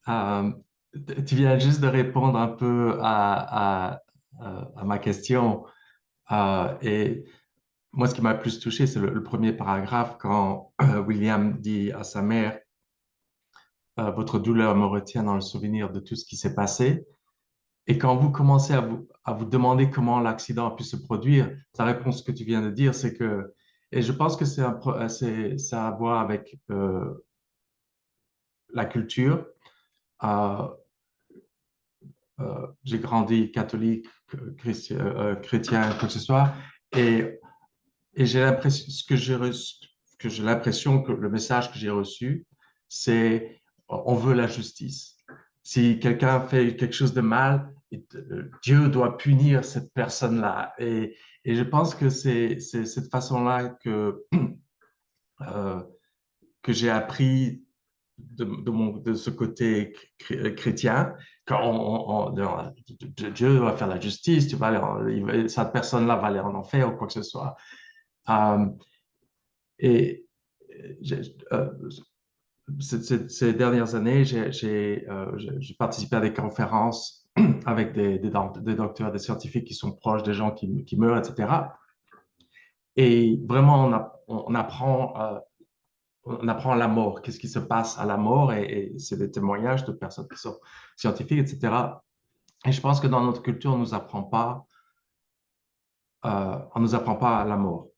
S5: Tu viens juste de répondre un peu à ma question. Et moi, ce qui m'a le plus touché, c'est le premier paragraphe quand William dit à sa mère, votre douleur me retient dans le souvenir de tout ce qui s'est passé. Et quand vous commencez à vous demander comment l'accident a pu se produire, sa réponse que tu viens de dire, c'est que, et je pense que ça a à voir avec la culture. J'ai grandi catholique, chrétien, quoi que ce soit, et j'ai l'impression, j'ai l'impression que le message que j'ai reçu, c'est on veut la justice. Si quelqu'un fait quelque chose de mal, Dieu doit punir cette personne-là. Et je pense que c'est cette façon-là que j'ai appris de ce côté chrétien, quand Dieu va faire la justice, cette personne-là va aller en enfer ou quoi que ce soit. Et ces dernières années, j'ai participé à des conférences avec des docteurs, des scientifiques qui sont proches des gens qui meurent, etc. Et vraiment, on apprend la mort, qu'est-ce qui se passe à la mort, et c'est des témoignages de personnes qui sont scientifiques, etc. Et je pense que dans notre culture, on ne nous apprend pas à la mort.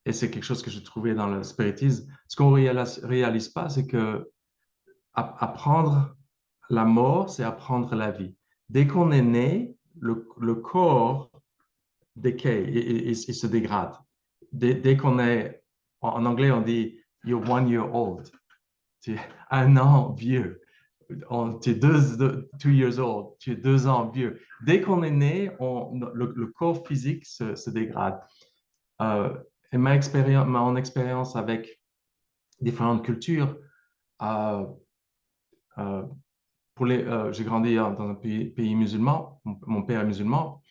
S5: Et c'est quelque chose que j'ai trouvé dans le spiritisme. Ce qu'on ne réalise pas, c'est que apprendre la mort, c'est apprendre la vie. Dès qu'on est né, le corps décaille et se dégrade. Dès qu'on est, en anglais, on dit « you're 1 year old ». Tu es 1 an vieux. Tu es 2 years old. Tu es 2 ans vieux. Dès qu'on est né, le corps physique se dégrade. Et mon expérience avec différentes cultures, j'ai grandi dans un pays musulman, mon père est musulman.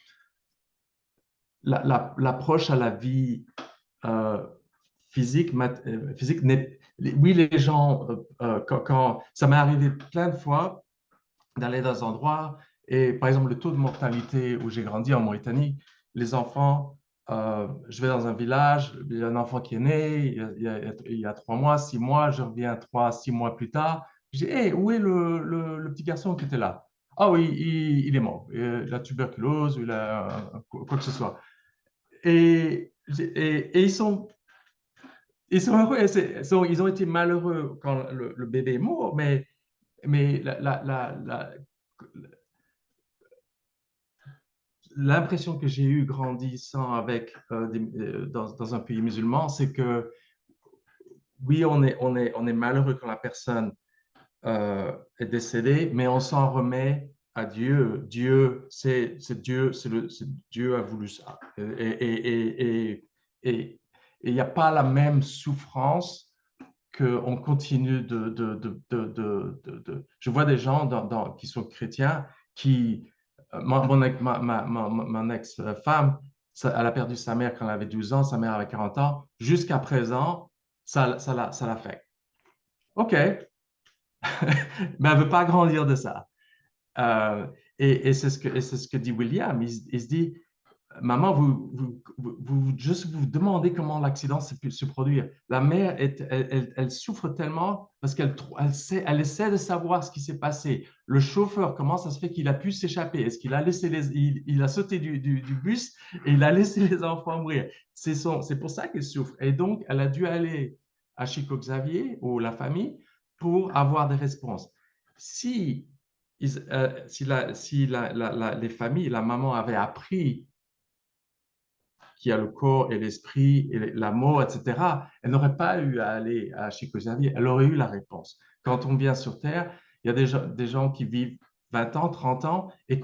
S5: L'approche à la vie physique, oui, les gens, quand ça m'est arrivé plein de fois d'aller dans un endroit, et par exemple, le taux de mortalité où j'ai grandi en Mauritanie, les enfants, je vais dans un village, il y a un enfant qui est né, il y a 3 mois, 6 mois, je reviens 3, 6 mois plus tard. Je dis, hey, où est le petit garçon qui était là? Ah oui, il est mort. Il a tuberculose, il a quoi que ce soit. Et ils sont heureux, ils ont été malheureux quand le bébé est mort, mais l'impression que j'ai eue grandissant avec, dans un pays musulman, c'est que oui, on est malheureux quand la personne est décédée, mais on s'en remet à Dieu. Dieu, c'est Dieu, Dieu a voulu ça. Et il n'y a pas la même souffrance qu'on continue Je vois des gens qui sont chrétiens qui... Mon ex-femme, elle a perdu sa mère quand elle avait 12 ans, sa mère avait 40 ans. Jusqu'à présent, ça l'affecte. OK, mais elle ne veut pas grandir de ça. Et c'est ce que dit William. Il se dit, maman, juste vous demandez comment l'accident s'est pu se produire. La mère, elle souffre tellement parce elle essaie de savoir ce qui s'est passé. Le chauffeur, comment ça se fait qu'il a pu s'échapper? Est-ce qu'il a laissé il a sauté du bus et il a laissé les enfants mourir? C'est pour ça qu'elle souffre. Et donc, elle a dû aller à Chico Xavier ou la famille pour avoir des réponses. Si les familles, la maman avait appris qu'il y a le corps et l'esprit et la mort, etc., elle n'aurait pas eu à aller à Chico Xavier, elle aurait eu la réponse. Quand on vient sur Terre, il y a des gens qui vivent 20 ans, 30 ans et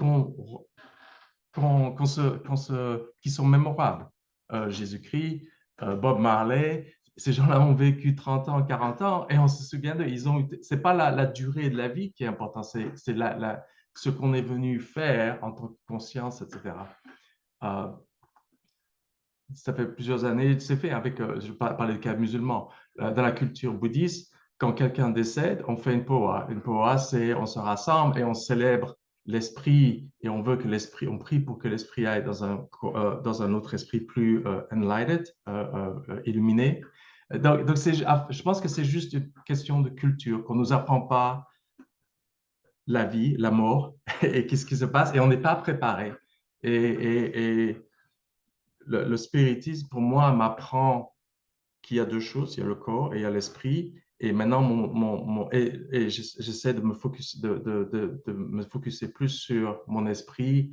S5: qui sont mémorables. Jésus-Christ, Bob Marley, ces gens-là ont vécu 30 ans, 40 ans et on se souvient d'eux. Ce n'est pas la durée de la vie qui est importante, c'est ce qu'on est venu faire en tant que conscience, etc. Ça fait plusieurs années, c'est fait avec, je parlais de cas musulmans, dans la culture bouddhiste, quand quelqu'un décède, on fait une poa. Une poa, c'est on se rassemble et on célèbre l'esprit et on veut que l'esprit, on prie pour que l'esprit aille dans un autre esprit plus enlightened, illuminé. Donc je pense que c'est juste une question de culture, qu'on ne nous apprend pas la vie, la mort et qu'est-ce qui se passe et on n'est pas préparé. Et le spiritisme, pour moi, m'apprend qu'il y a deux choses, il y a le corps et il y a l'esprit. Et maintenant, j'essaie de me focuser plus sur mon esprit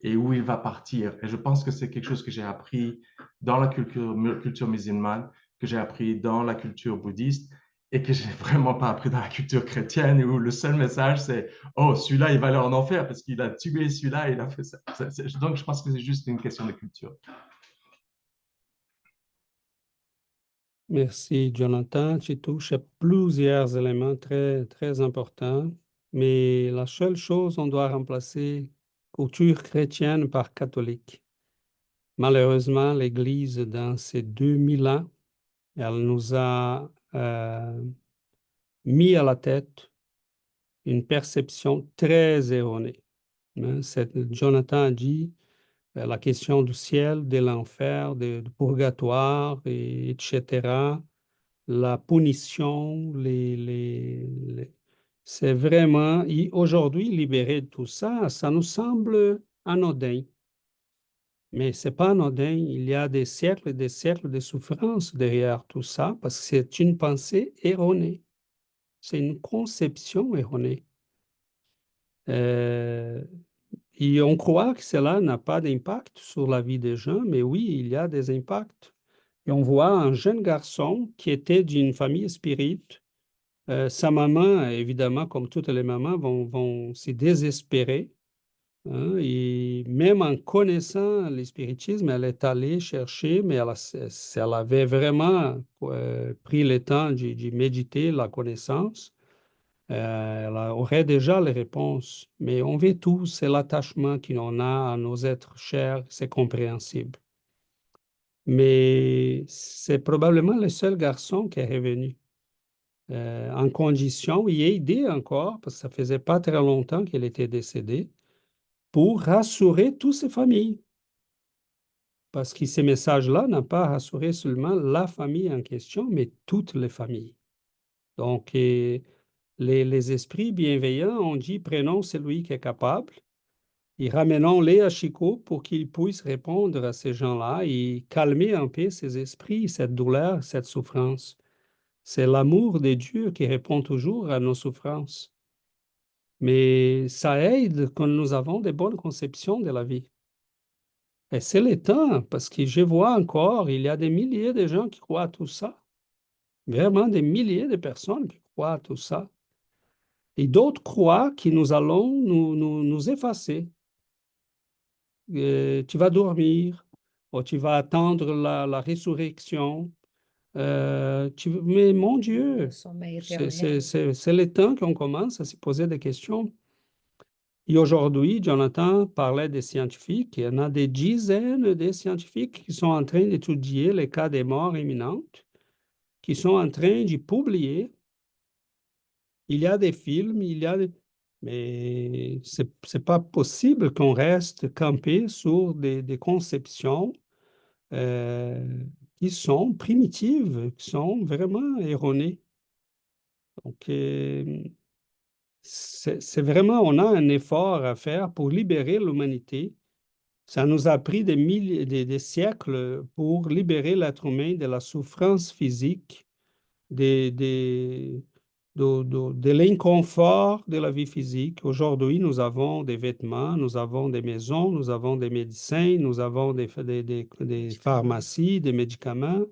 S5: et où il va partir. Et je pense que c'est quelque chose que j'ai appris dans la culture musulmane, que j'ai appris dans la culture bouddhiste et que j'ai vraiment pas appris dans la culture chrétienne où le seul message c'est « Oh, celui-là, il va aller en enfer parce qu'il a tué celui-là, il a fait ça. » Donc, je pense que c'est juste une question de culture.
S3: Merci, Jonathan. Tu touches à plusieurs éléments très, très importants, mais la seule chose, on doit remplacer culture chrétienne par catholique. Malheureusement, l'Église, dans ces 2000 ans, elle nous a mis à la tête une perception très erronée. Jonathan a dit la question du ciel, de l'enfer, du purgatoire, etc. La punition, c'est vraiment, aujourd'hui, libéré de tout ça, ça nous semble anodin. Mais ce n'est pas anodin, il y a des siècles et des siècles de souffrance derrière tout ça, parce que c'est une pensée erronée. C'est une conception erronée. Et on croit que cela n'a pas d'impact sur la vie des gens, mais oui, il y a des impacts. Et on voit un jeune garçon qui était d'une famille spirite. Sa maman, évidemment, comme toutes les mamans, vont se désespérer. Hein, et même en connaissant le spiritisme, elle est allée chercher, mais elle avait vraiment pris le temps de méditer la connaissance. Elle aurait déjà les réponses, mais on vit tous, c'est l'attachement qu'on a à nos êtres chers, c'est compréhensible. Mais c'est probablement le seul garçon qui est revenu en condition, il est aidé encore, parce que ça faisait pas très longtemps qu'il était décédé, pour rassurer toutes ses familles. parce que ces messages-là n'ont pas rassuré seulement la famille en question, mais toutes les familles. Donc, les esprits bienveillants ont dit, prenons celui qui est capable et ramenons-les à Chico pour qu'ils puissent répondre à ces gens-là et calmer un peu ces esprits, cette douleur, cette souffrance. C'est l'amour de Dieu qui répond toujours à nos souffrances. Mais ça aide quand nous avons des bonnes conceptions de la vie. Et c'est le temps, parce que je vois encore, il y a des milliers de gens qui croient à tout ça. Vraiment des milliers de personnes qui croient à tout ça. Et d'autres croient que nous allons nous effacer. Tu vas dormir, ou tu vas attendre la résurrection. Mais mon Dieu,
S2: Le sommeil
S3: c'est
S2: éternel.
S3: le temps qu'on commence à se poser des questions. Et aujourd'hui, Jonathan parlait des scientifiques. Il y en a des dizaines de scientifiques qui sont en train d'étudier les cas des morts imminentes, qui sont en train de publier. Il y a des films, mais c'est pas possible qu'on reste campé sur des conceptions euh, qui sont primitives, qui sont vraiment erronées. Donc, c'est vraiment, on a un effort à faire pour libérer l'humanité. Ça nous a pris des siècles pour libérer l'être humain de la souffrance physique, de l'inconfort de la vie physique. Aujourd'hui, nous avons des vêtements, nous avons des maisons, nous avons des médecins, nous avons des pharmacies, des médicaments,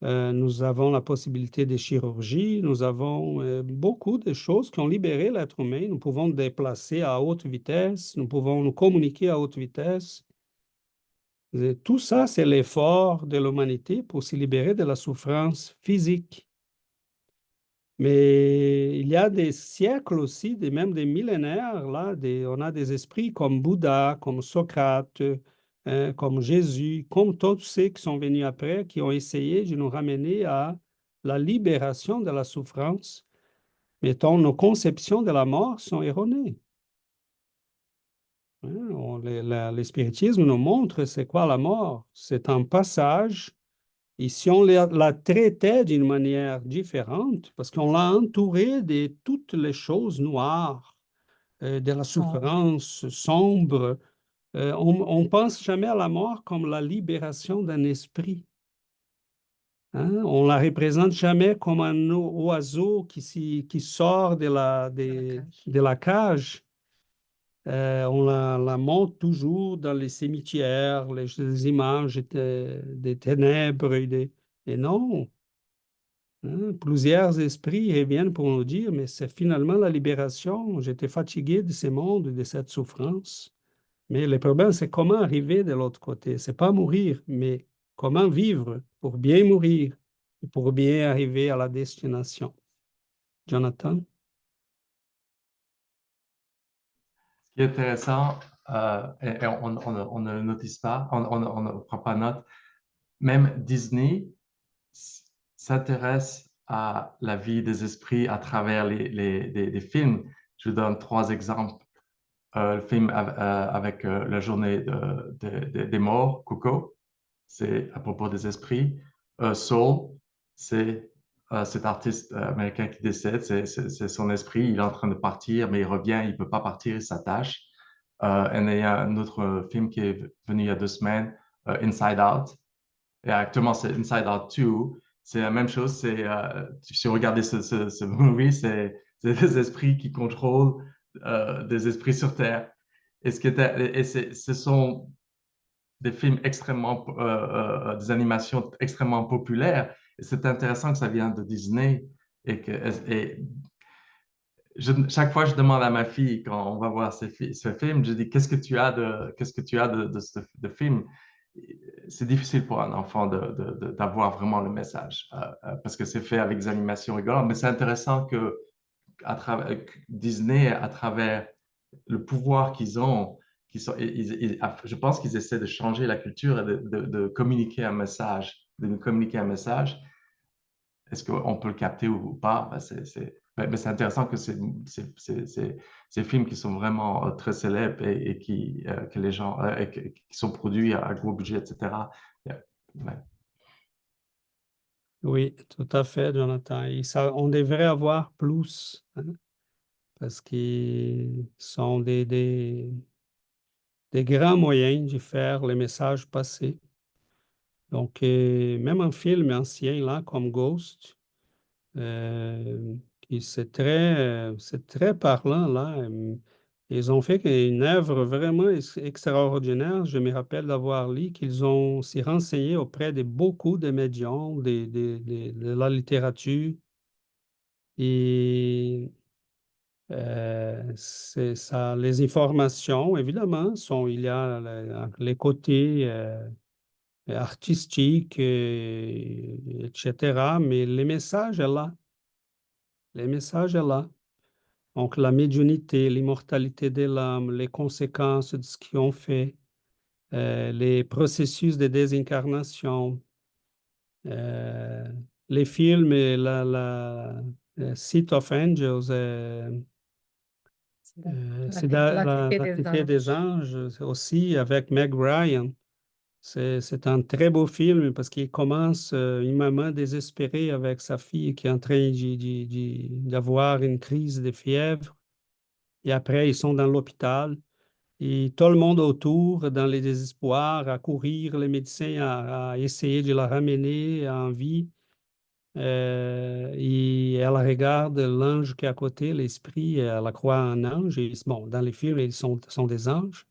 S3: nous avons la possibilité de chirurgie, nous avons beaucoup de choses qui ont libéré l'être humain. Nous pouvons nous déplacer à haute vitesse, nous pouvons nous communiquer à haute vitesse. Et tout ça, c'est l'effort de l'humanité pour se libérer de la souffrance physique. Mais il y a des siècles aussi, même des millénaires, là, on a des esprits comme Bouddha, comme Socrate, comme Jésus, comme tous ceux qui sont venus après, qui ont essayé de nous ramener à la libération de la souffrance. Mais nos conceptions de la mort sont erronées. Le spiritisme nous montre c'est quoi la mort. C'est un passage. Et si on la traitait d'une manière différente, parce qu'on l'a entouré de toutes les choses noires, de la souffrance sombre, on ne pense jamais à la mort comme la libération d'un esprit. Hein? On ne la représente jamais comme un oiseau qui sort de la cage. On la montre toujours dans les cimetières, les images des ténèbres. Et non, hein, plusieurs esprits reviennent pour nous dire, mais c'est finalement la libération. J'étais fatigué de ce monde, de cette souffrance. Mais le problème, c'est comment arriver de l'autre côté. C'est pas mourir, mais comment vivre pour bien mourir et pour bien arriver à la destination. Jonathan?
S5: Ce qui est intéressant, et on ne le notice pas, on ne prend pas note, même Disney s'intéresse à la vie des esprits à travers des films. Je vous donne 3 exemples. Le film avec la journée des morts, Coco, c'est à propos des esprits. Soul, c'est cet artiste américain qui décède, c'est son esprit, il est en train de partir, mais il revient, il ne peut pas partir, il s'attache. Et il y a un autre film qui est venu il y a 2 semaines, Inside Out. Et actuellement, c'est Inside Out 2. C'est la même chose. Si vous regardez ce movie, c'est des esprits qui contrôlent des esprits sur Terre. Ce sont des films extrêmement, des animations extrêmement populaires. Et c'est intéressant que ça vienne de Disney. Chaque fois, je demande à ma fille, quand on va voir ce film, je dis, qu'est-ce que tu as de film? C'est difficile pour un enfant d'avoir vraiment le message, parce que c'est fait avec des animations rigolantes, mais c'est intéressant que Disney, à travers le pouvoir qu'ils ont, je pense qu'ils essaient de changer la culture et de communiquer un message, de nous communiquer un message. Est-ce qu'on peut le capter ou pas? Ben, Ouais, mais c'est intéressant que ces films qui sont vraiment très célèbres et que les gens, qui sont produits à gros budget, etc. Yeah. Ouais.
S3: Oui, tout à fait, Jonathan. Et ça, on devrait avoir plus, hein, parce qu'ils sont des grands moyens de faire les messages passer. Donc, même un film ancien, là, comme Ghost, c'est très parlant, là. Ils ont fait une œuvre vraiment extraordinaire. Je me rappelle d'avoir lu qu'ils ont s'y renseigné auprès de beaucoup de médiums, de la littérature. Et c'est ça, les informations, évidemment, il y a les côtés artistiques, etc. Mais le message est là. Le message est là. Donc, la médiumnité, l'immortalité de l'âme, les conséquences de ce qu'ils ont fait, les processus de désincarnation, euh, les films, et Seat of Angels, c'est
S2: La Cité
S3: la
S2: des
S3: Cité des
S2: Anges.
S3: Anges aussi avec Meg Ryan. C'est un très beau film parce qu'il commence une maman désespérée avec sa fille qui est en train d'avoir une crise de fièvre. Et après, ils sont dans l'hôpital et tout le monde autour, dans le désespoir, à courir, les médecins à essayer de la ramener en vie. Et elle regarde l'ange qui est à côté, l'esprit, elle la croit en ange. Et, bon, dans les films, ils sont des anges,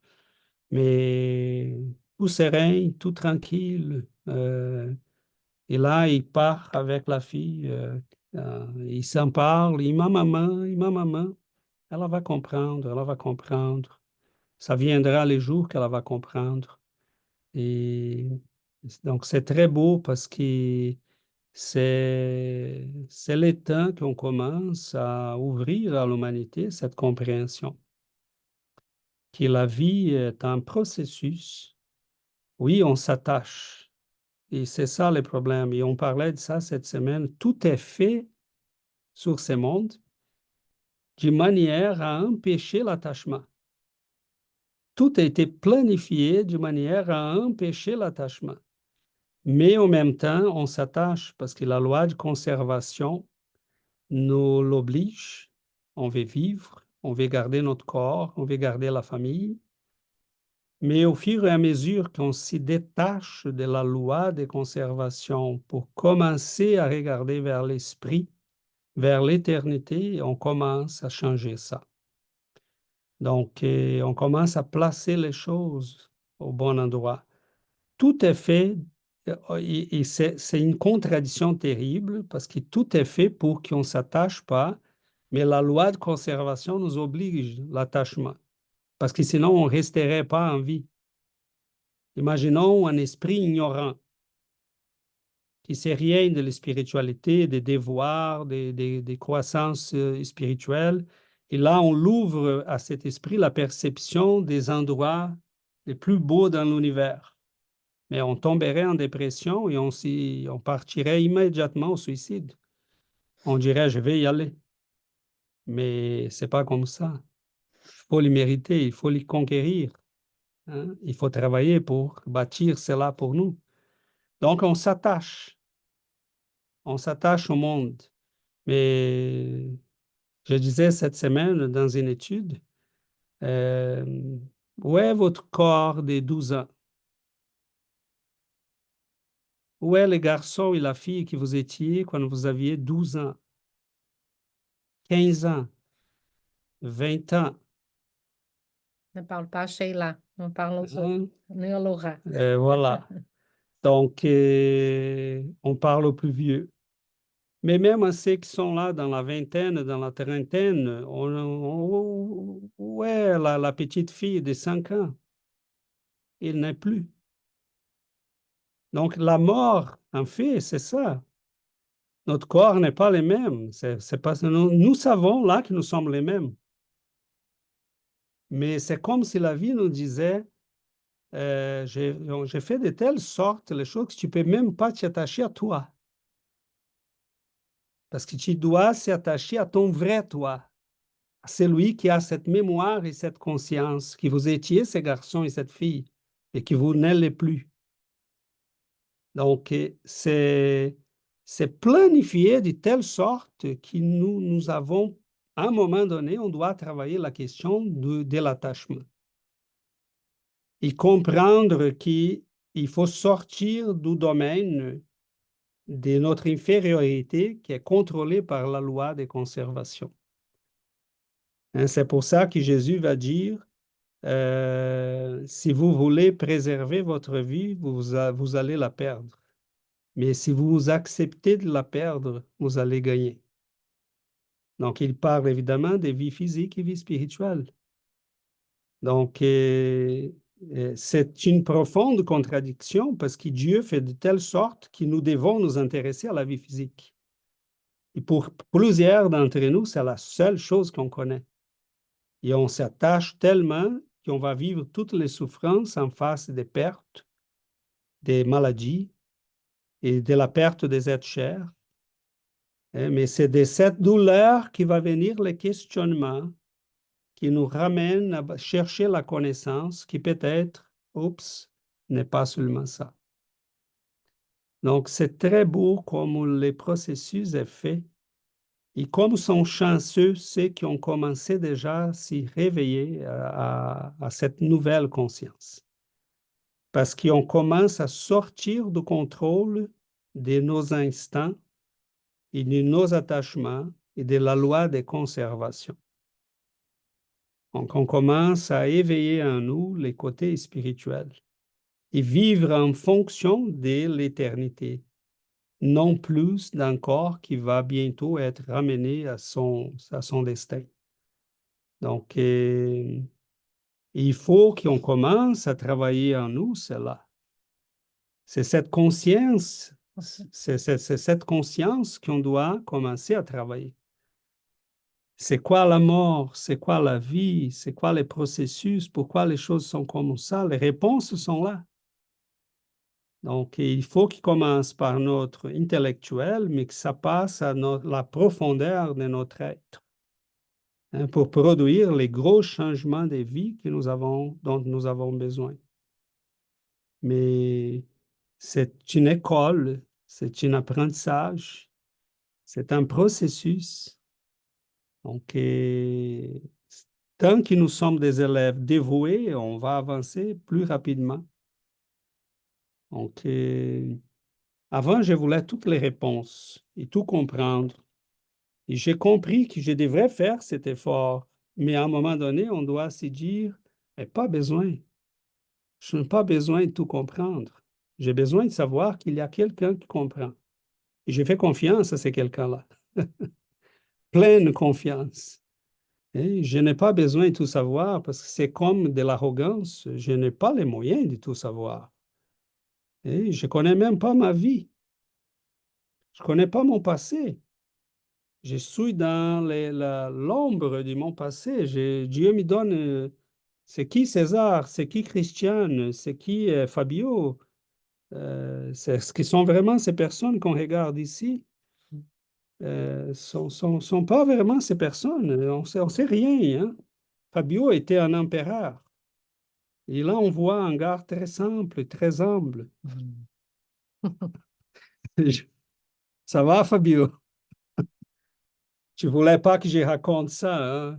S3: mais tout serein, tout tranquille. Et là, il part avec la fille, il s'en parle, il ma maman, elle va comprendre, elle va comprendre. Ça viendra les jours qu'elle va comprendre. Et donc, c'est très beau parce que c'est le temps qu'on commence à ouvrir à l'humanité cette compréhension, que la vie est un processus. Oui, on s'attache. Et c'est ça le problème. Et on parlait de ça cette semaine. Tout est fait sur ce monde de manière à empêcher l'attachement. Tout a été planifié de manière à empêcher l'attachement. Mais en même temps, on s'attache parce que la loi de conservation nous l'oblige. On veut vivre, on veut garder notre corps, on veut garder la famille. Mais au fur et à mesure qu'on s'y détache de la loi de conservation pour commencer à regarder vers l'esprit, vers l'éternité, on commence à changer ça. Donc, on commence à placer les choses au bon endroit. Tout est fait, et c'est une contradiction terrible parce que tout est fait pour qu'on ne s'attache pas, mais la loi de conservation nous oblige l'attachement, parce que sinon on ne resterait pas en vie. Imaginons un esprit ignorant qui ne sait rien de la spiritualité, des devoirs, des croissances spirituelles. Et là, on l'ouvre à cet esprit la perception des endroits les plus beaux dans l'univers. Mais on tomberait en dépression et on partirait immédiatement au suicide. On dirait, je vais y aller. Mais c'est pas comme ça. Il faut les mériter, il faut les conquérir, hein. Il faut travailler pour bâtir cela pour nous. Donc, on s'attache au monde. Mais je disais cette semaine dans une étude, euh, où est votre corps des 12 ans? Où est le garçon et la fille que vous étiez quand vous aviez 12 ans, 15 ans, 20 ans?
S2: Ne parle pas Sheila, on parle aux autres.
S3: Hein?
S2: On est à Laura.
S3: Voilà. Donc, on parle aux plus vieux. Mais même à ceux qui sont là dans la vingtaine, dans la trentaine, où est la petite fille de 5 ans? Il n'est plus. Donc, la mort, en fait, c'est ça. Notre corps n'est pas le même. C'est pas, nous savons là que nous sommes les mêmes. Mais c'est comme si la vie nous disait, j'ai fait de telle sorte les choses que tu ne peux même pas t'y attacher à toi. Parce que tu dois s'attacher à ton vrai toi, à celui qui a cette mémoire et cette conscience, que vous étiez ces garçons et cette fille, et que vous n'allez plus. Donc, c'est planifié de telle sorte que nous avons, à un moment donné, on doit travailler la question de l'attachement et comprendre qu'il faut sortir du domaine de notre infériorité qui est contrôlée par la loi de conservation. Hein, c'est pour ça que Jésus va dire, si vous voulez préserver votre vie, vous allez la perdre. Mais si vous acceptez de la perdre, vous allez gagner. Donc, il parle évidemment des vies physiques et vie spirituelle. Donc, c'est une profonde contradiction parce que Dieu fait de telle sorte que nous devons nous intéresser à la vie physique. Et pour plusieurs d'entre nous, c'est la seule chose qu'on connaît. Et on s'attache tellement qu'on va vivre toutes les souffrances en face des pertes, des maladies et de la perte des êtres chers. Mais c'est de cette douleur qui va venir le questionnement qui nous ramène à chercher la connaissance qui peut-être, oups, n'est pas seulement ça. Donc, c'est très beau comme le processus est fait et comme sont chanceux ceux qui ont commencé déjà à s'y réveiller à cette nouvelle conscience. Parce qu'on commence à sortir du contrôle de nos instants et de nos attachements et de la loi de conservation. Donc, on commence à éveiller en nous les côtés spirituels et vivre en fonction de l'éternité, non plus d'un corps qui va bientôt être ramené à son destin. Donc, il faut qu'on commence à travailler en nous cela. C'est cette conscience, c'est cette conscience qu'on doit commencer à travailler. C'est quoi la mort? C'est quoi la vie? C'est quoi les processus? Pourquoi les choses sont comme ça? Les réponses sont là. Donc, il faut qu'il commence par notre intellectuel, mais que ça passe à la profondeur de notre être, hein, pour produire les gros changements de vie que dont nous avons besoin. Mais c'est une école, c'est un apprentissage, c'est un processus. Donc, tant que nous sommes des élèves dévoués, on va avancer plus rapidement. Donc, avant, je voulais toutes les réponses et tout comprendre. Et j'ai compris que je devrais faire cet effort. Mais à un moment donné, on doit se dire, pas besoin. Je n'ai pas besoin de tout comprendre. J'ai besoin de savoir qu'il y a quelqu'un qui comprend. Et je fais confiance à ces quelqu'un-là. Pleine confiance. Et je n'ai pas besoin de tout savoir parce que c'est comme de l'arrogance. Je n'ai pas les moyens de tout savoir. Et je ne connais même pas ma vie. Je ne connais pas mon passé. Je suis dans l'ombre de mon passé. Dieu me donne, c'est qui César, c'est qui Christiane, c'est qui Fabio. C'est ce qui sont vraiment ces personnes qu'on regarde ici. Sont pas vraiment ces personnes. On sait rien. Hein? Fabio était un empereur. Et là, on voit un gars très simple, très humble. Ça va, Fabio? Tu voulais pas que je raconte ça, hein?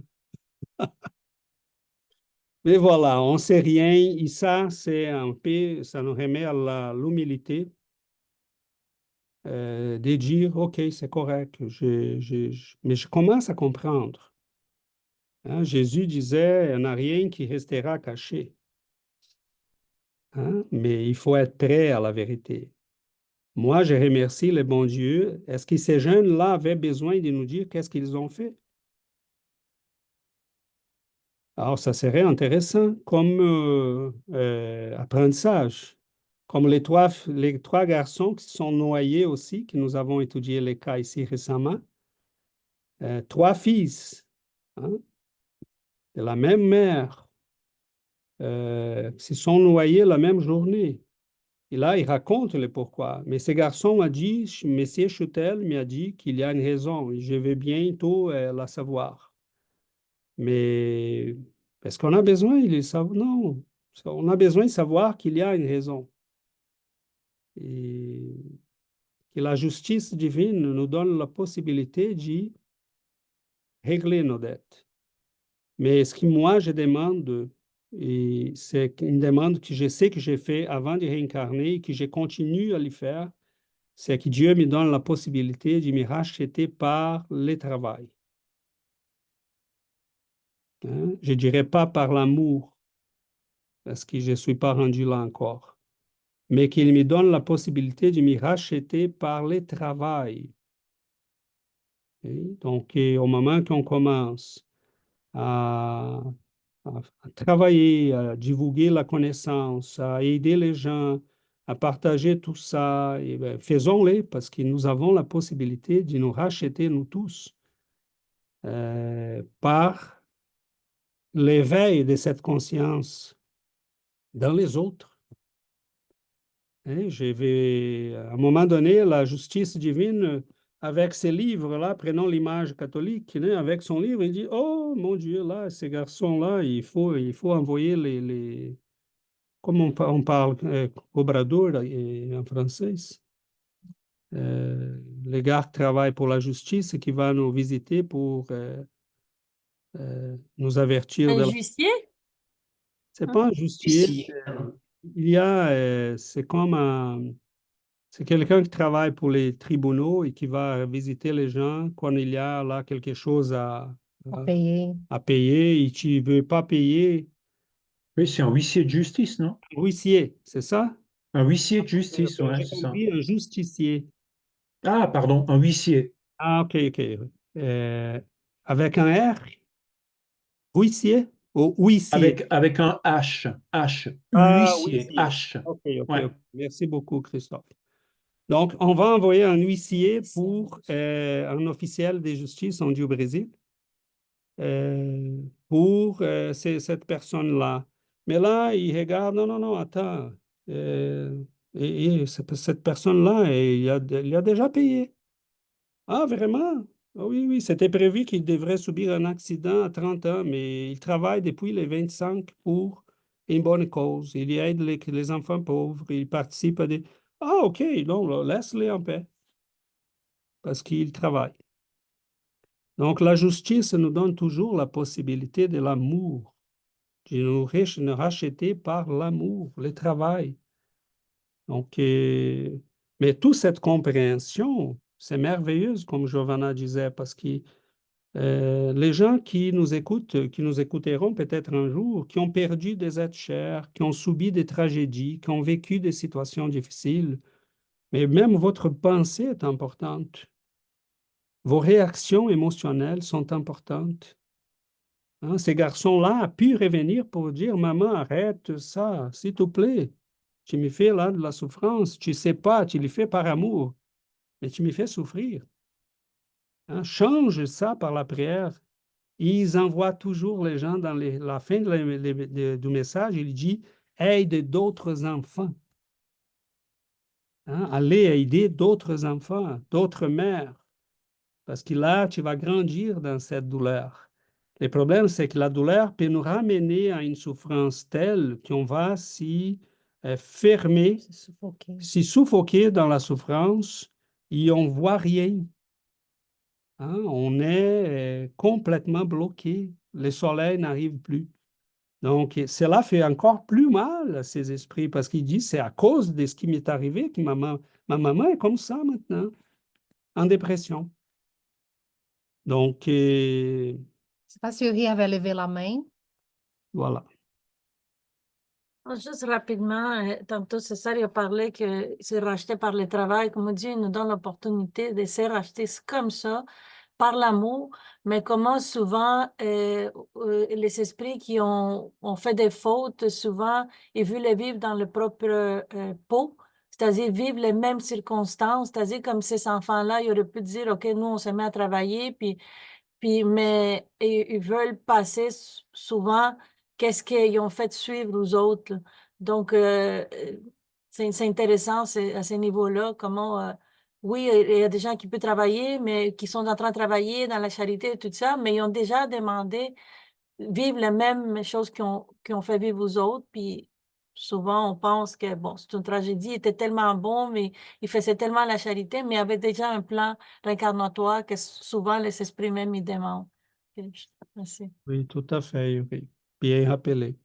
S3: Mais voilà, on ne sait rien. Et ça, c'est un peu, ça nous remet à l'humilité de dire, OK, c'est correct. Mais je commence à comprendre. Hein? Jésus disait, il n'y a rien qui restera caché. Hein? Mais il faut être prêt à la vérité. Moi, je remercie le bon Dieu. Est-ce que ces jeunes-là avaient besoin de nous dire qu'est-ce qu'ils ont fait? Alors, ça serait intéressant comme apprentissage. Comme les trois garçons qui sont noyés aussi, que nous avons étudié les cas ici récemment. Trois fils, hein, de la même mère, qui se sont noyés la même journée. Et là, il raconte le pourquoi. Mais ce garçon m'a dit, Monsieur Choutel m'a dit qu'il y a une raison et je vais bientôt la savoir. Mais est-ce qu'on a besoin de savoir? Non, on a besoin de savoir qu'il y a une raison. Et que la justice divine nous donne la possibilité de régler nos dettes. Mais ce que moi je demande, et c'est une demande que je sais que j'ai fait avant de réincarner et que je continue à le faire, c'est que Dieu me donne la possibilité de me racheter par le travail. Hein? Je ne dirais pas par l'amour, parce que je ne suis pas rendu là encore, mais qu'il me donne la possibilité de me racheter par le travail. Et donc, au moment qu'on commence à, à travailler, à divulguer la connaissance, à aider les gens, à partager tout ça, et bien, faisons-le parce que nous avons la possibilité de nous racheter, nous tous, par l'éveil de cette conscience dans les autres. Hein, je vais, à un moment donné, la justice divine, avec ces livres-là, prenons l'image catholique, hein, avec son livre, il dit, oh mon Dieu, là, ces garçons-là, il faut envoyer comme on parle, obrador en français, les gars qui travaillent pour la justice qui va nous visiter pour nous avertir
S1: Un
S3: de la...
S1: huissier?
S3: C'est
S1: Hein?
S3: pas un justice,
S4: Ici.
S3: il y a, c'est comme c'est quelqu'un qui travaille pour les tribunaux et qui va visiter les gens quand il y a là quelque chose
S2: à payer.
S3: à payer et tu ne veux pas payer.
S6: Oui, c'est un huissier de justice, non?
S3: Huissier, c'est ça?
S6: Un huissier de justice, ouais,
S3: J'ai
S6: c'est ça.
S3: compris un justicier.
S6: Ah, pardon, un huissier.
S3: Ah, ok, ok. Avec un R, huissier ou huissier?
S6: Avec un H. H.
S3: Ah,
S6: Huissier.
S3: huissier.
S6: H.
S3: Ok, ok,
S6: Ouais.
S3: ok. Merci beaucoup, Christophe. Donc, on va envoyer un huissier pour un officiel de justice, on dit au Brésil, pour cette personne-là. Mais là, il regarde, non, non, non, attends. Cette personne-là, il a déjà payé. Ah, vraiment? Ah oui, oui, c'était prévu qu'il devrait subir un accident à 30 ans, mais il travaille depuis les 25 pour une bonne cause. Il aide les enfants pauvres, il participe à des... Ah, OK, donc laisse-les en paix, parce qu'il travaille. Donc, la justice nous donne toujours la possibilité de l'amour, de nous racheter par l'amour, le travail. Donc, mais toute cette compréhension, c'est merveilleux, comme Giovanna disait, parce que les gens qui nous écoutent, qui nous écouteront peut-être un jour, qui ont perdu des êtres chers, qui ont subi des tragédies, qui ont vécu des situations difficiles, mais même votre pensée est importante. Vos réactions émotionnelles sont importantes. Hein, ces garçons-là ont pu revenir pour dire, maman, arrête ça, s'il te plaît. Tu me fais là de la souffrance. Tu ne sais pas, tu le fais par amour, mais tu me fais souffrir. Hein, change ça par la prière. Ils envoient toujours les gens dans la fin du message, il dit aide d'autres enfants. Hein, allez aider d'autres enfants, d'autres mères, parce que là, tu vas grandir dans cette douleur. Le problème, c'est que la douleur peut nous ramener à une souffrance telle qu'on va s'y fermer, s'y suffoquer dans la souffrance et on ne voit rien. Hein, on est complètement bloqué. Le soleil n'arrive plus. Donc, cela fait encore plus mal à ces esprits parce qu'ils disent c'est à cause de ce qui m'est arrivé que ma maman est comme ça maintenant, en dépression. Donc,
S2: C'est pas si Uri avait levé la main.
S3: voilà.
S1: Juste rapidement, tantôt César a parlé que c'est racheté par le travail. Comme Dieu nous donne l'opportunité de se racheter comme ça, par l'amour, mais comment souvent les esprits qui ont fait des fautes, souvent, ils veulent vivre dans leur propre peau, c'est-à-dire vivre les mêmes circonstances, c'est-à-dire comme ces enfants-là, ils auraient pu dire, OK, nous, on se met à travailler, mais ils veulent passer souvent qu'est-ce qu'ils ont fait suivre aux autres. Donc, c'est intéressant à ce niveau-là, comment, oui, il y a des gens qui peuvent travailler, mais qui sont en train de travailler dans la charité et tout ça, mais ils ont déjà demandé vivre les mêmes choses qui ont fait vivre aux autres. Puis souvent, on pense que, bon, c'est une tragédie, il était tellement bon, mais il faisait tellement la charité, mais il avait déjà un plan réincarnatoire que souvent les esprits même, ils demandent. Ok, merci.
S3: Oui, tout à fait, Yuri. Bien rappelé.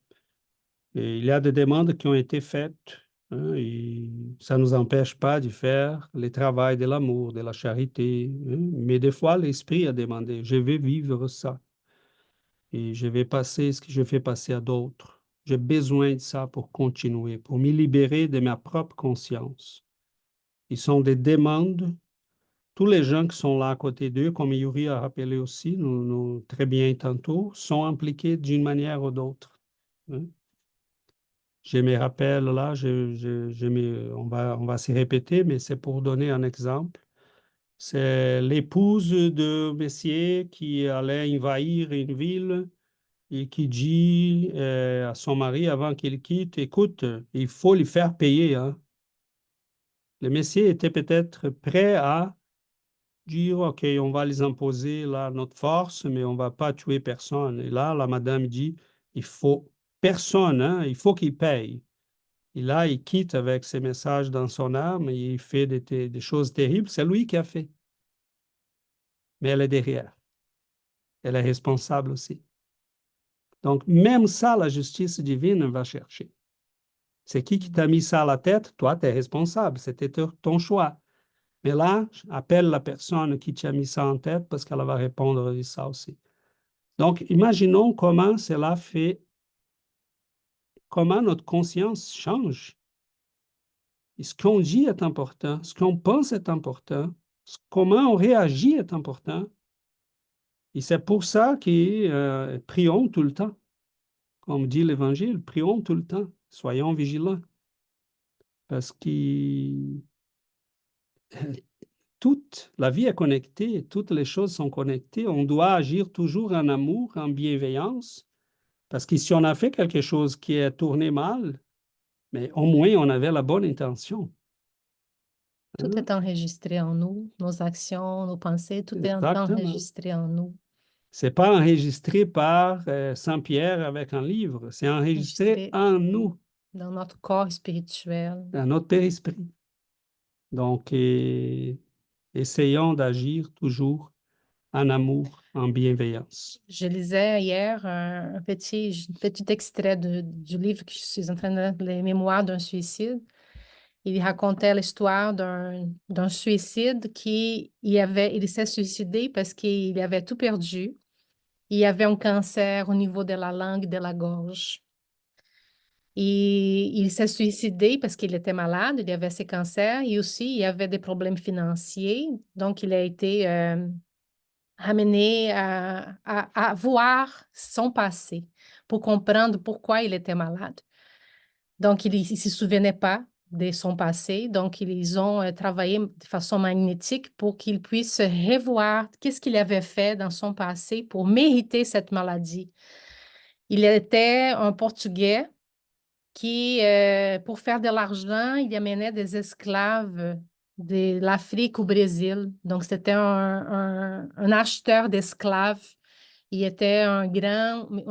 S3: Et il y a des demandes qui ont été faites, hein, et ça ne nous empêche pas de faire le travail de l'amour, de la charité, hein, mais des fois, l'esprit a demandé, je vais vivre ça et je vais passer ce que je fais passer à d'autres. J'ai besoin de ça pour continuer, pour me libérer de ma propre conscience. Ils sont des demandes. Tous les gens qui sont là à côté d'eux, comme Yuri a rappelé aussi, très bien tantôt, sont impliqués d'une manière ou d'autre, hein. Je me rappelle là, on va s'y répéter, mais c'est pour donner un exemple. C'est l'épouse de Messier qui allait envahir une ville et qui dit à son mari avant qu'il quitte, écoute, il faut lui faire payer, hein. Le Messier était peut-être prêt à dire, OK, on va les imposer là notre force, mais on va pas tuer personne. Et là, la madame dit, il faut personne, hein, il faut qu'il paye. Et là, il quitte avec ses messages dans son âme et il fait des choses terribles. C'est lui qui a fait. Mais elle est derrière. Elle est responsable aussi. Donc, même ça, la justice divine va chercher. C'est qui t'a mis ça à la tête? Toi, tu es responsable. C'était ton choix. Mais là, appelle la personne qui t'a mis ça en tête parce qu'elle va répondre de ça aussi. Donc, imaginons comment cela fait, comment notre conscience change. Et ce qu'on dit est important, ce qu'on pense est important, comment on réagit est important. Et c'est pour ça que prions tout le temps. Comme dit l'Évangile, prions tout le temps, soyons vigilants. Parce que toute la vie est connectée, toutes les choses sont connectées. On doit agir toujours en amour, en bienveillance. Parce que si on a fait quelque chose qui est tourné mal, mais au moins on avait la bonne intention.
S2: Tout
S3: Hein?
S2: est enregistré en nous, nos actions, nos pensées, tout est
S3: Exactement.
S2: enregistré en nous.
S3: C'est pas enregistré par Saint-Pierre avec un livre, c'est enregistré en nous,
S2: dans notre corps spirituel.
S3: dans notre périsprit. Donc, essayons d'agir toujours en amour, en bienveillance.
S2: Je lisais hier un petit extrait du livre que je suis en train de lire, Les Mémoires d'un suicide. Il racontait l'histoire d'un suicide il s'est suicidé parce qu'il avait tout perdu. Il avait un cancer au niveau de la langue, de la gorge. Et il s'est suicidé parce qu'il était malade, il avait ce cancer et aussi il avait des problèmes financiers. Donc, il a été ramené à voir son passé pour comprendre pourquoi il était malade. Donc, il ne se souvenait pas de son passé. Donc, ils ont travaillé de façon magnétique pour qu'il puisse revoir qu'est-ce qu'il avait fait dans son passé pour mériter cette maladie. Il était un Portugais qui, pour faire de l'argent, il amenait des esclaves de l'Afrique au Brésil. Donc, c'était un acheteur d'esclaves. Il était un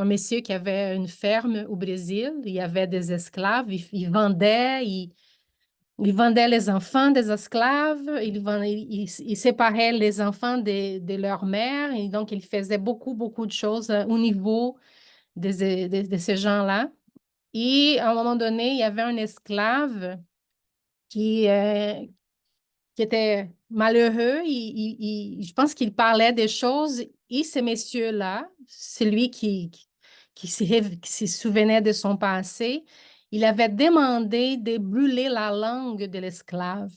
S2: monsieur qui avait une ferme au Brésil. Il y avait des esclaves. Il vendait, il vendait les enfants des esclaves. Il séparait les enfants de leur mère. Et donc, il faisait beaucoup, beaucoup de choses au niveau de ces gens-là. Et à un moment donné, il y avait un esclave qui était malheureux. Je pense qu'il parlait des choses. Et ce monsieur-là, celui qui se souvenait de son passé, il avait demandé de brûler la langue de l'esclave.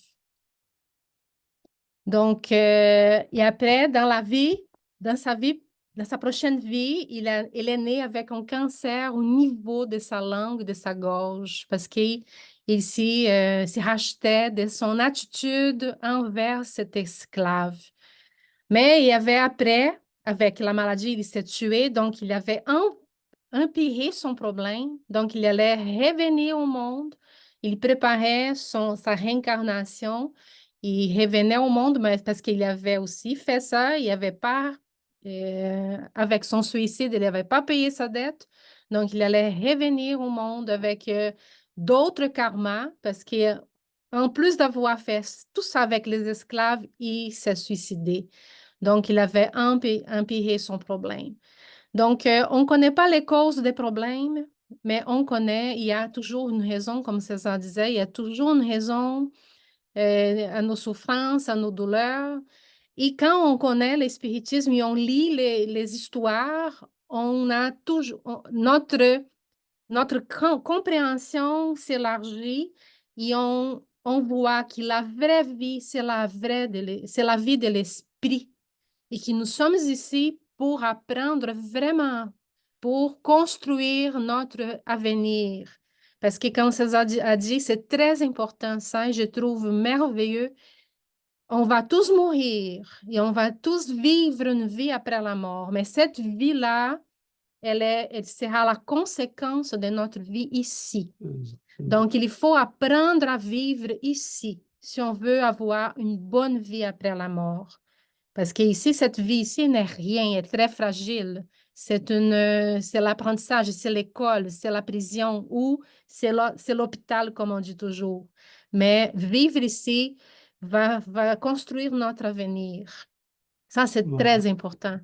S2: Donc, et après, dans sa vie, dans sa prochaine vie, il est né avec un cancer au niveau de sa langue, de sa gorge, parce qu'il se rachetait de son attitude envers cet esclave. Mais il y avait après, avec la maladie, il s'est tué, donc il avait empiré son problème. Donc, il allait revenir au monde il préparait sa réincarnation. Il revenait au monde, mais parce qu'il avait aussi fait ça, il n'avait pas, avec son suicide, il n'avait pas payé sa dette. Donc, il allait revenir au monde avec d'autres karmas, parce qu'en plus d'avoir fait tout ça avec les esclaves, il s'est suicidé. Donc, il avait empiré son problème. Donc, on ne connaît pas les causes des problèmes, mais on connaît, il y a toujours une raison, comme César disait, il y a toujours une raison à nos souffrances, à nos douleurs. Et quand on connaît le spiritisme et on lit les histoires, on a toujours notre compréhension s'élargit et on voit que la vraie vie, c'est c'est la vie de l'esprit et que nous sommes ici pour apprendre vraiment, pour construire notre avenir. Parce que comme César a dit, c'est très important ça et je trouve merveilleux. On va tous mourir et on va tous vivre une vie après la mort, mais cette vie-là, elle sera la conséquence de notre vie ici. Donc, il faut apprendre à vivre ici si on veut avoir une bonne vie après la mort. Parce qu'ici, cette vie ici n'est rien, elle est très fragile. C'est l'apprentissage, c'est l'école, c'est la prison ou c'est l'hôpital, comme on dit toujours. Mais vivre ici va construire notre avenir. Ça, c'est
S3: Voilà.
S2: très important.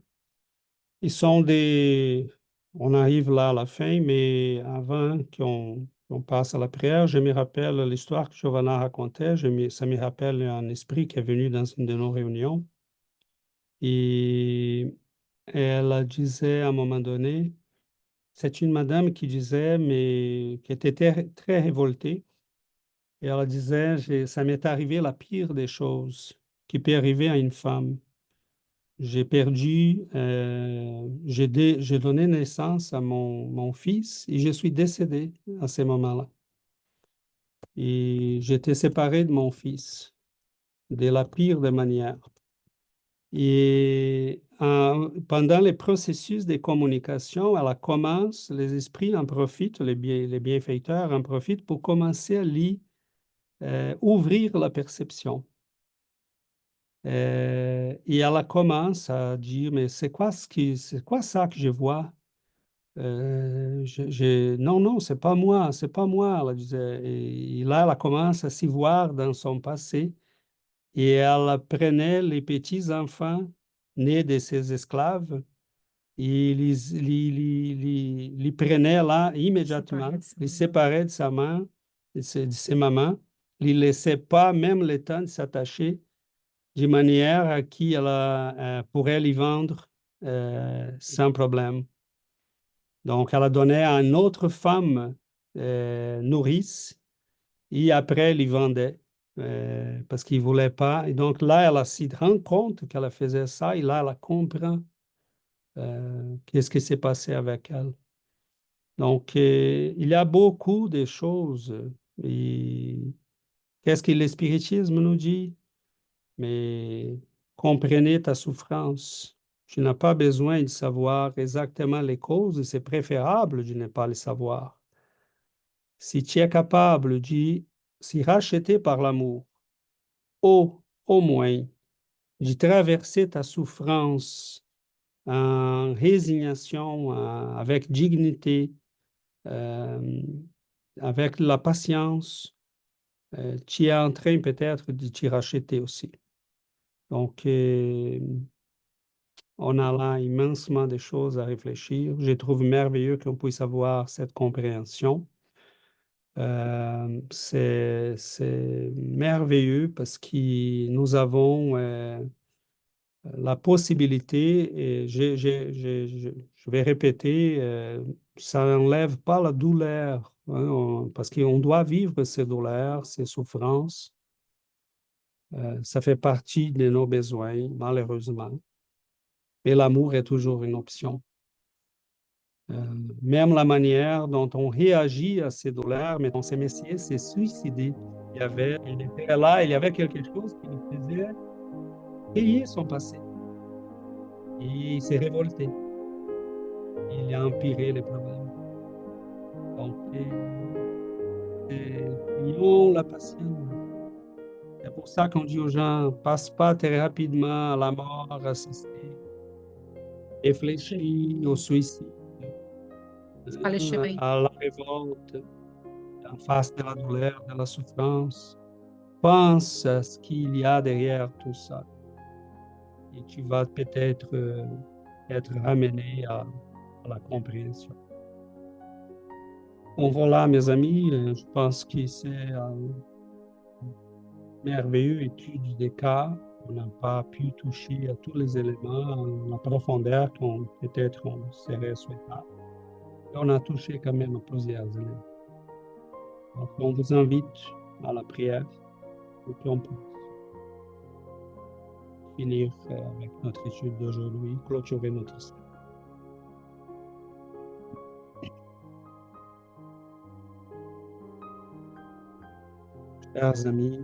S3: Ils sont des... On arrive là à la fin, mais avant qu'on passe à la prière, je me rappelle l'histoire que Giovanna racontait. Ça me rappelle un esprit qui est venu dans une de nos réunions. Et elle disait à un moment donné, c'est une madame qui disait, mais qui était très révoltée. Et elle disait, ça m'est arrivé la pire des choses qui peut arriver à une femme. J'ai perdu, j'ai donné naissance à mon fils et je suis décédé à ce moment-là. Et j'étais séparé de mon fils de la pire des manières. Et pendant les processus de communication, les esprits en profitent, les bienfaiteurs en profitent pour commencer à ouvrir la perception. Et elle commence à dire, mais c'est quoi ça que je vois? Non, non, c'est pas moi, c'est pas moi, elle disait. Et là, elle commence à s'y voir dans son passé et elle prenait les petits-enfants nés de ses esclaves et les prenait là immédiatement, les séparait de sa main, de ses mamans, les laissait pas même le temps de s'attacher de manière à qui elle pourrait les vendre sans problème. Donc, elle a donné à une autre femme nourrice et après, elle les vendait parce qu'il ne voulait pas. Et donc, là, elle s'y rend compte qu'elle faisait ça et là, elle comprend qu'est-ce qui s'est passé avec elle. Donc, il y a beaucoup de choses. Et qu'est-ce que le spiritisme nous dit? Mais comprenez ta souffrance. Tu n'as pas besoin de savoir exactement les causes, c'est préférable de ne pas les savoir. Si tu es capable de s'y racheter par l'amour, au moins, de traverser ta souffrance en résignation, avec dignité, euh, avec la patience, tu es en train peut-être de t'y racheter aussi. Donc, on a là immensement de choses à réfléchir. Je trouve merveilleux qu'on puisse avoir cette compréhension. C'est merveilleux parce que nous avons la possibilité, et je vais répéter, ça n'enlève pas la douleur, hein, parce qu'on doit vivre ces douleurs, ces souffrances. Ça fait partie de nos besoins, malheureusement. Mais l'amour est toujours une option. Même la manière dont on réagit à ces douleurs, mais ce messier s'est suicidé. Il était là, il y avait quelque chose qui lui faisait payer son passé. Et il s'est révolté. Il a empiré les problèmes. Donc, et ayons la patience. C'est pour ça qu'on dit aux gens, passe pas très rapidement à la mort assistée. Réfléchis au suicide, à la révolte, en face de la douleur, de la souffrance. Pense à ce qu'il y a derrière tout ça. Et tu vas peut-être être ramené à la compréhension. Bon, voilà, mes amis, je pense que c'est une merveilleuse étude des cas. On n'a pas pu toucher à tous les éléments en la profondeur qu'on peut-être on serait souhaitable. Et on a touché quand même à plusieurs éléments. Donc, on vous invite à la prière pour qu'on puisse finir avec notre étude d'aujourd'hui, clôturer notre séance. Chers amis,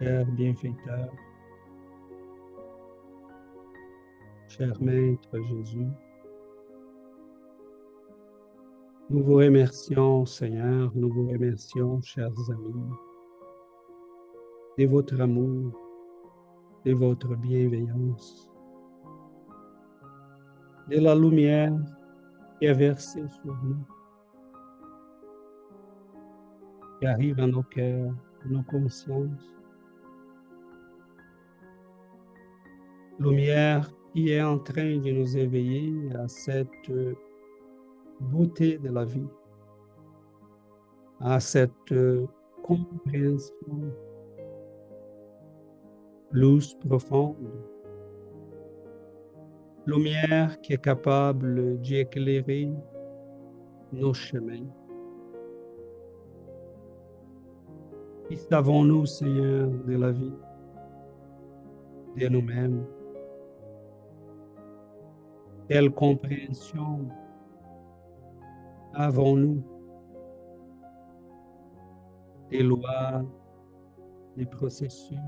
S3: chers bienfaiteurs, cher Maître Jésus, nous vous remercions, Seigneur, nous vous remercions, chers amis, de votre amour, de votre bienveillance, de la lumière qui est versée sur nous, qui arrive à nos cœurs, à nos consciences. Lumière qui est en train de nous éveiller à cette beauté de la vie, à cette compréhension plus profonde. Lumière qui est capable d'éclairer nos chemins. Qui savons-nous, Seigneur, de la vie, de nous-mêmes? Quelle compréhension avons-nous des lois, des processus?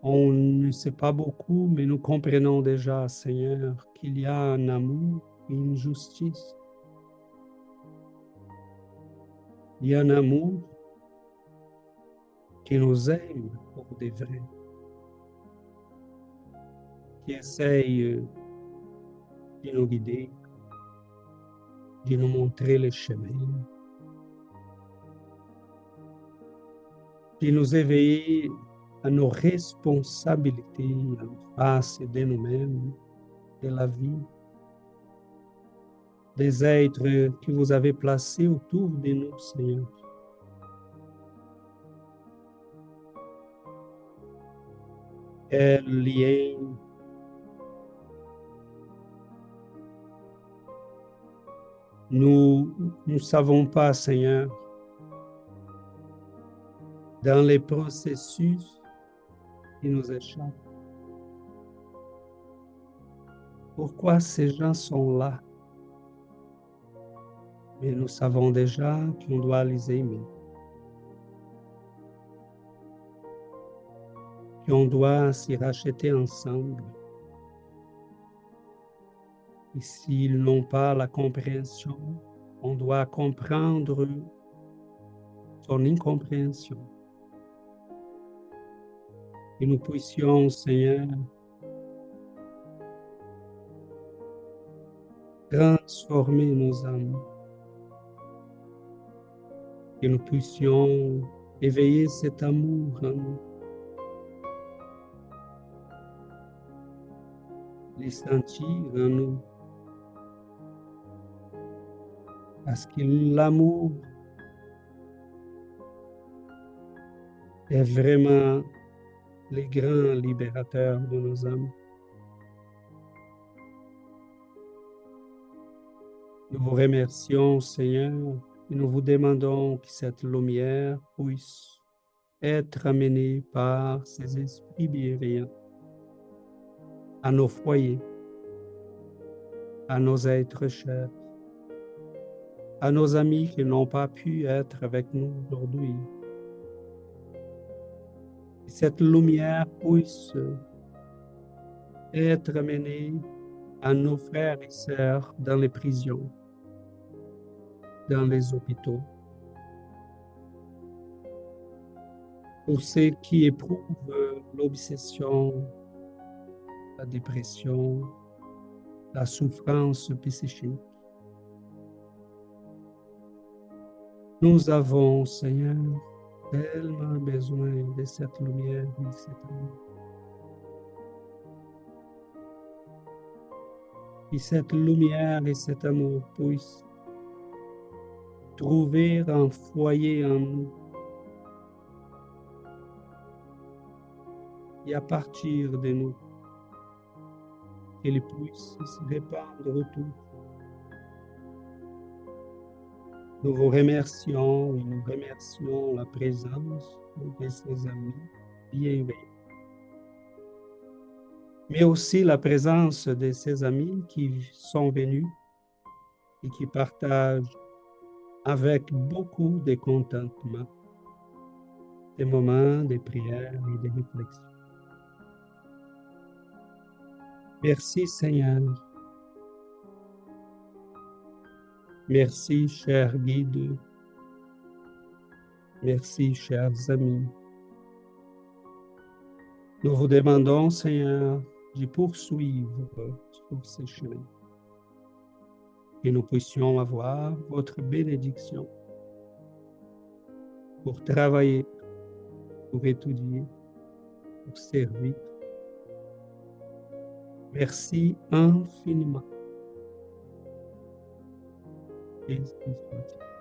S3: On ne sait pas beaucoup, mais nous comprenons déjà, Seigneur, qu'il y a un amour et une justice. Il y a un amour qui nous aime pour des vrais, qui essaye de nous guider, de nous montrer les chemins, de nous éveiller à nos responsabilités en face de nous-mêmes, de la vie, des êtres que vous avez placés autour de nous, Seigneur. Quel lien nous ne savons pas, Seigneur, dans les processus qui nous échappent. Pourquoi ces gens sont là? Mais nous savons déjà qu'on doit les aimer, qu'on doit s'y racheter ensemble. Et s'ils n'ont pas la compréhension, on doit comprendre son incompréhension. Que nous puissions, Seigneur, transformer nos âmes. Que nous puissions éveiller cet amour en nous. Les sentir en nous. Parce que l'amour est vraiment le grand libérateur de nos âmes. Nous vous remercions, Seigneur, et nous vous demandons que cette lumière puisse être amenée par ces esprits bienveillants à nos foyers, à nos êtres chers, à nos amis qui n'ont pas pu être avec nous aujourd'hui. Que cette lumière puisse être amenée à nos frères et sœurs dans les prisons, dans les hôpitaux, pour ceux qui éprouvent l'obsession, la dépression, la souffrance psychique. Nous avons, Seigneur, tellement besoin de cette lumière et de cet amour. Que cette lumière et cet amour puissent trouver un foyer en nous. Et à partir de nous, qu'il puisse se répandre autour. Nous vous remercions et nous remercions la présence de ces amis bienveillants. Mais aussi la présence de ces amis qui sont venus et qui partagent avec beaucoup de contentement des moments de prière et de réflexion. Merci Seigneur. Merci cher guide. Merci chers amis. Nous vous demandons Seigneur de poursuivre sur ces chemins. Que nous puissions avoir votre bénédiction pour travailler, pour étudier, pour servir. Merci infiniment. Ainsi soit-il.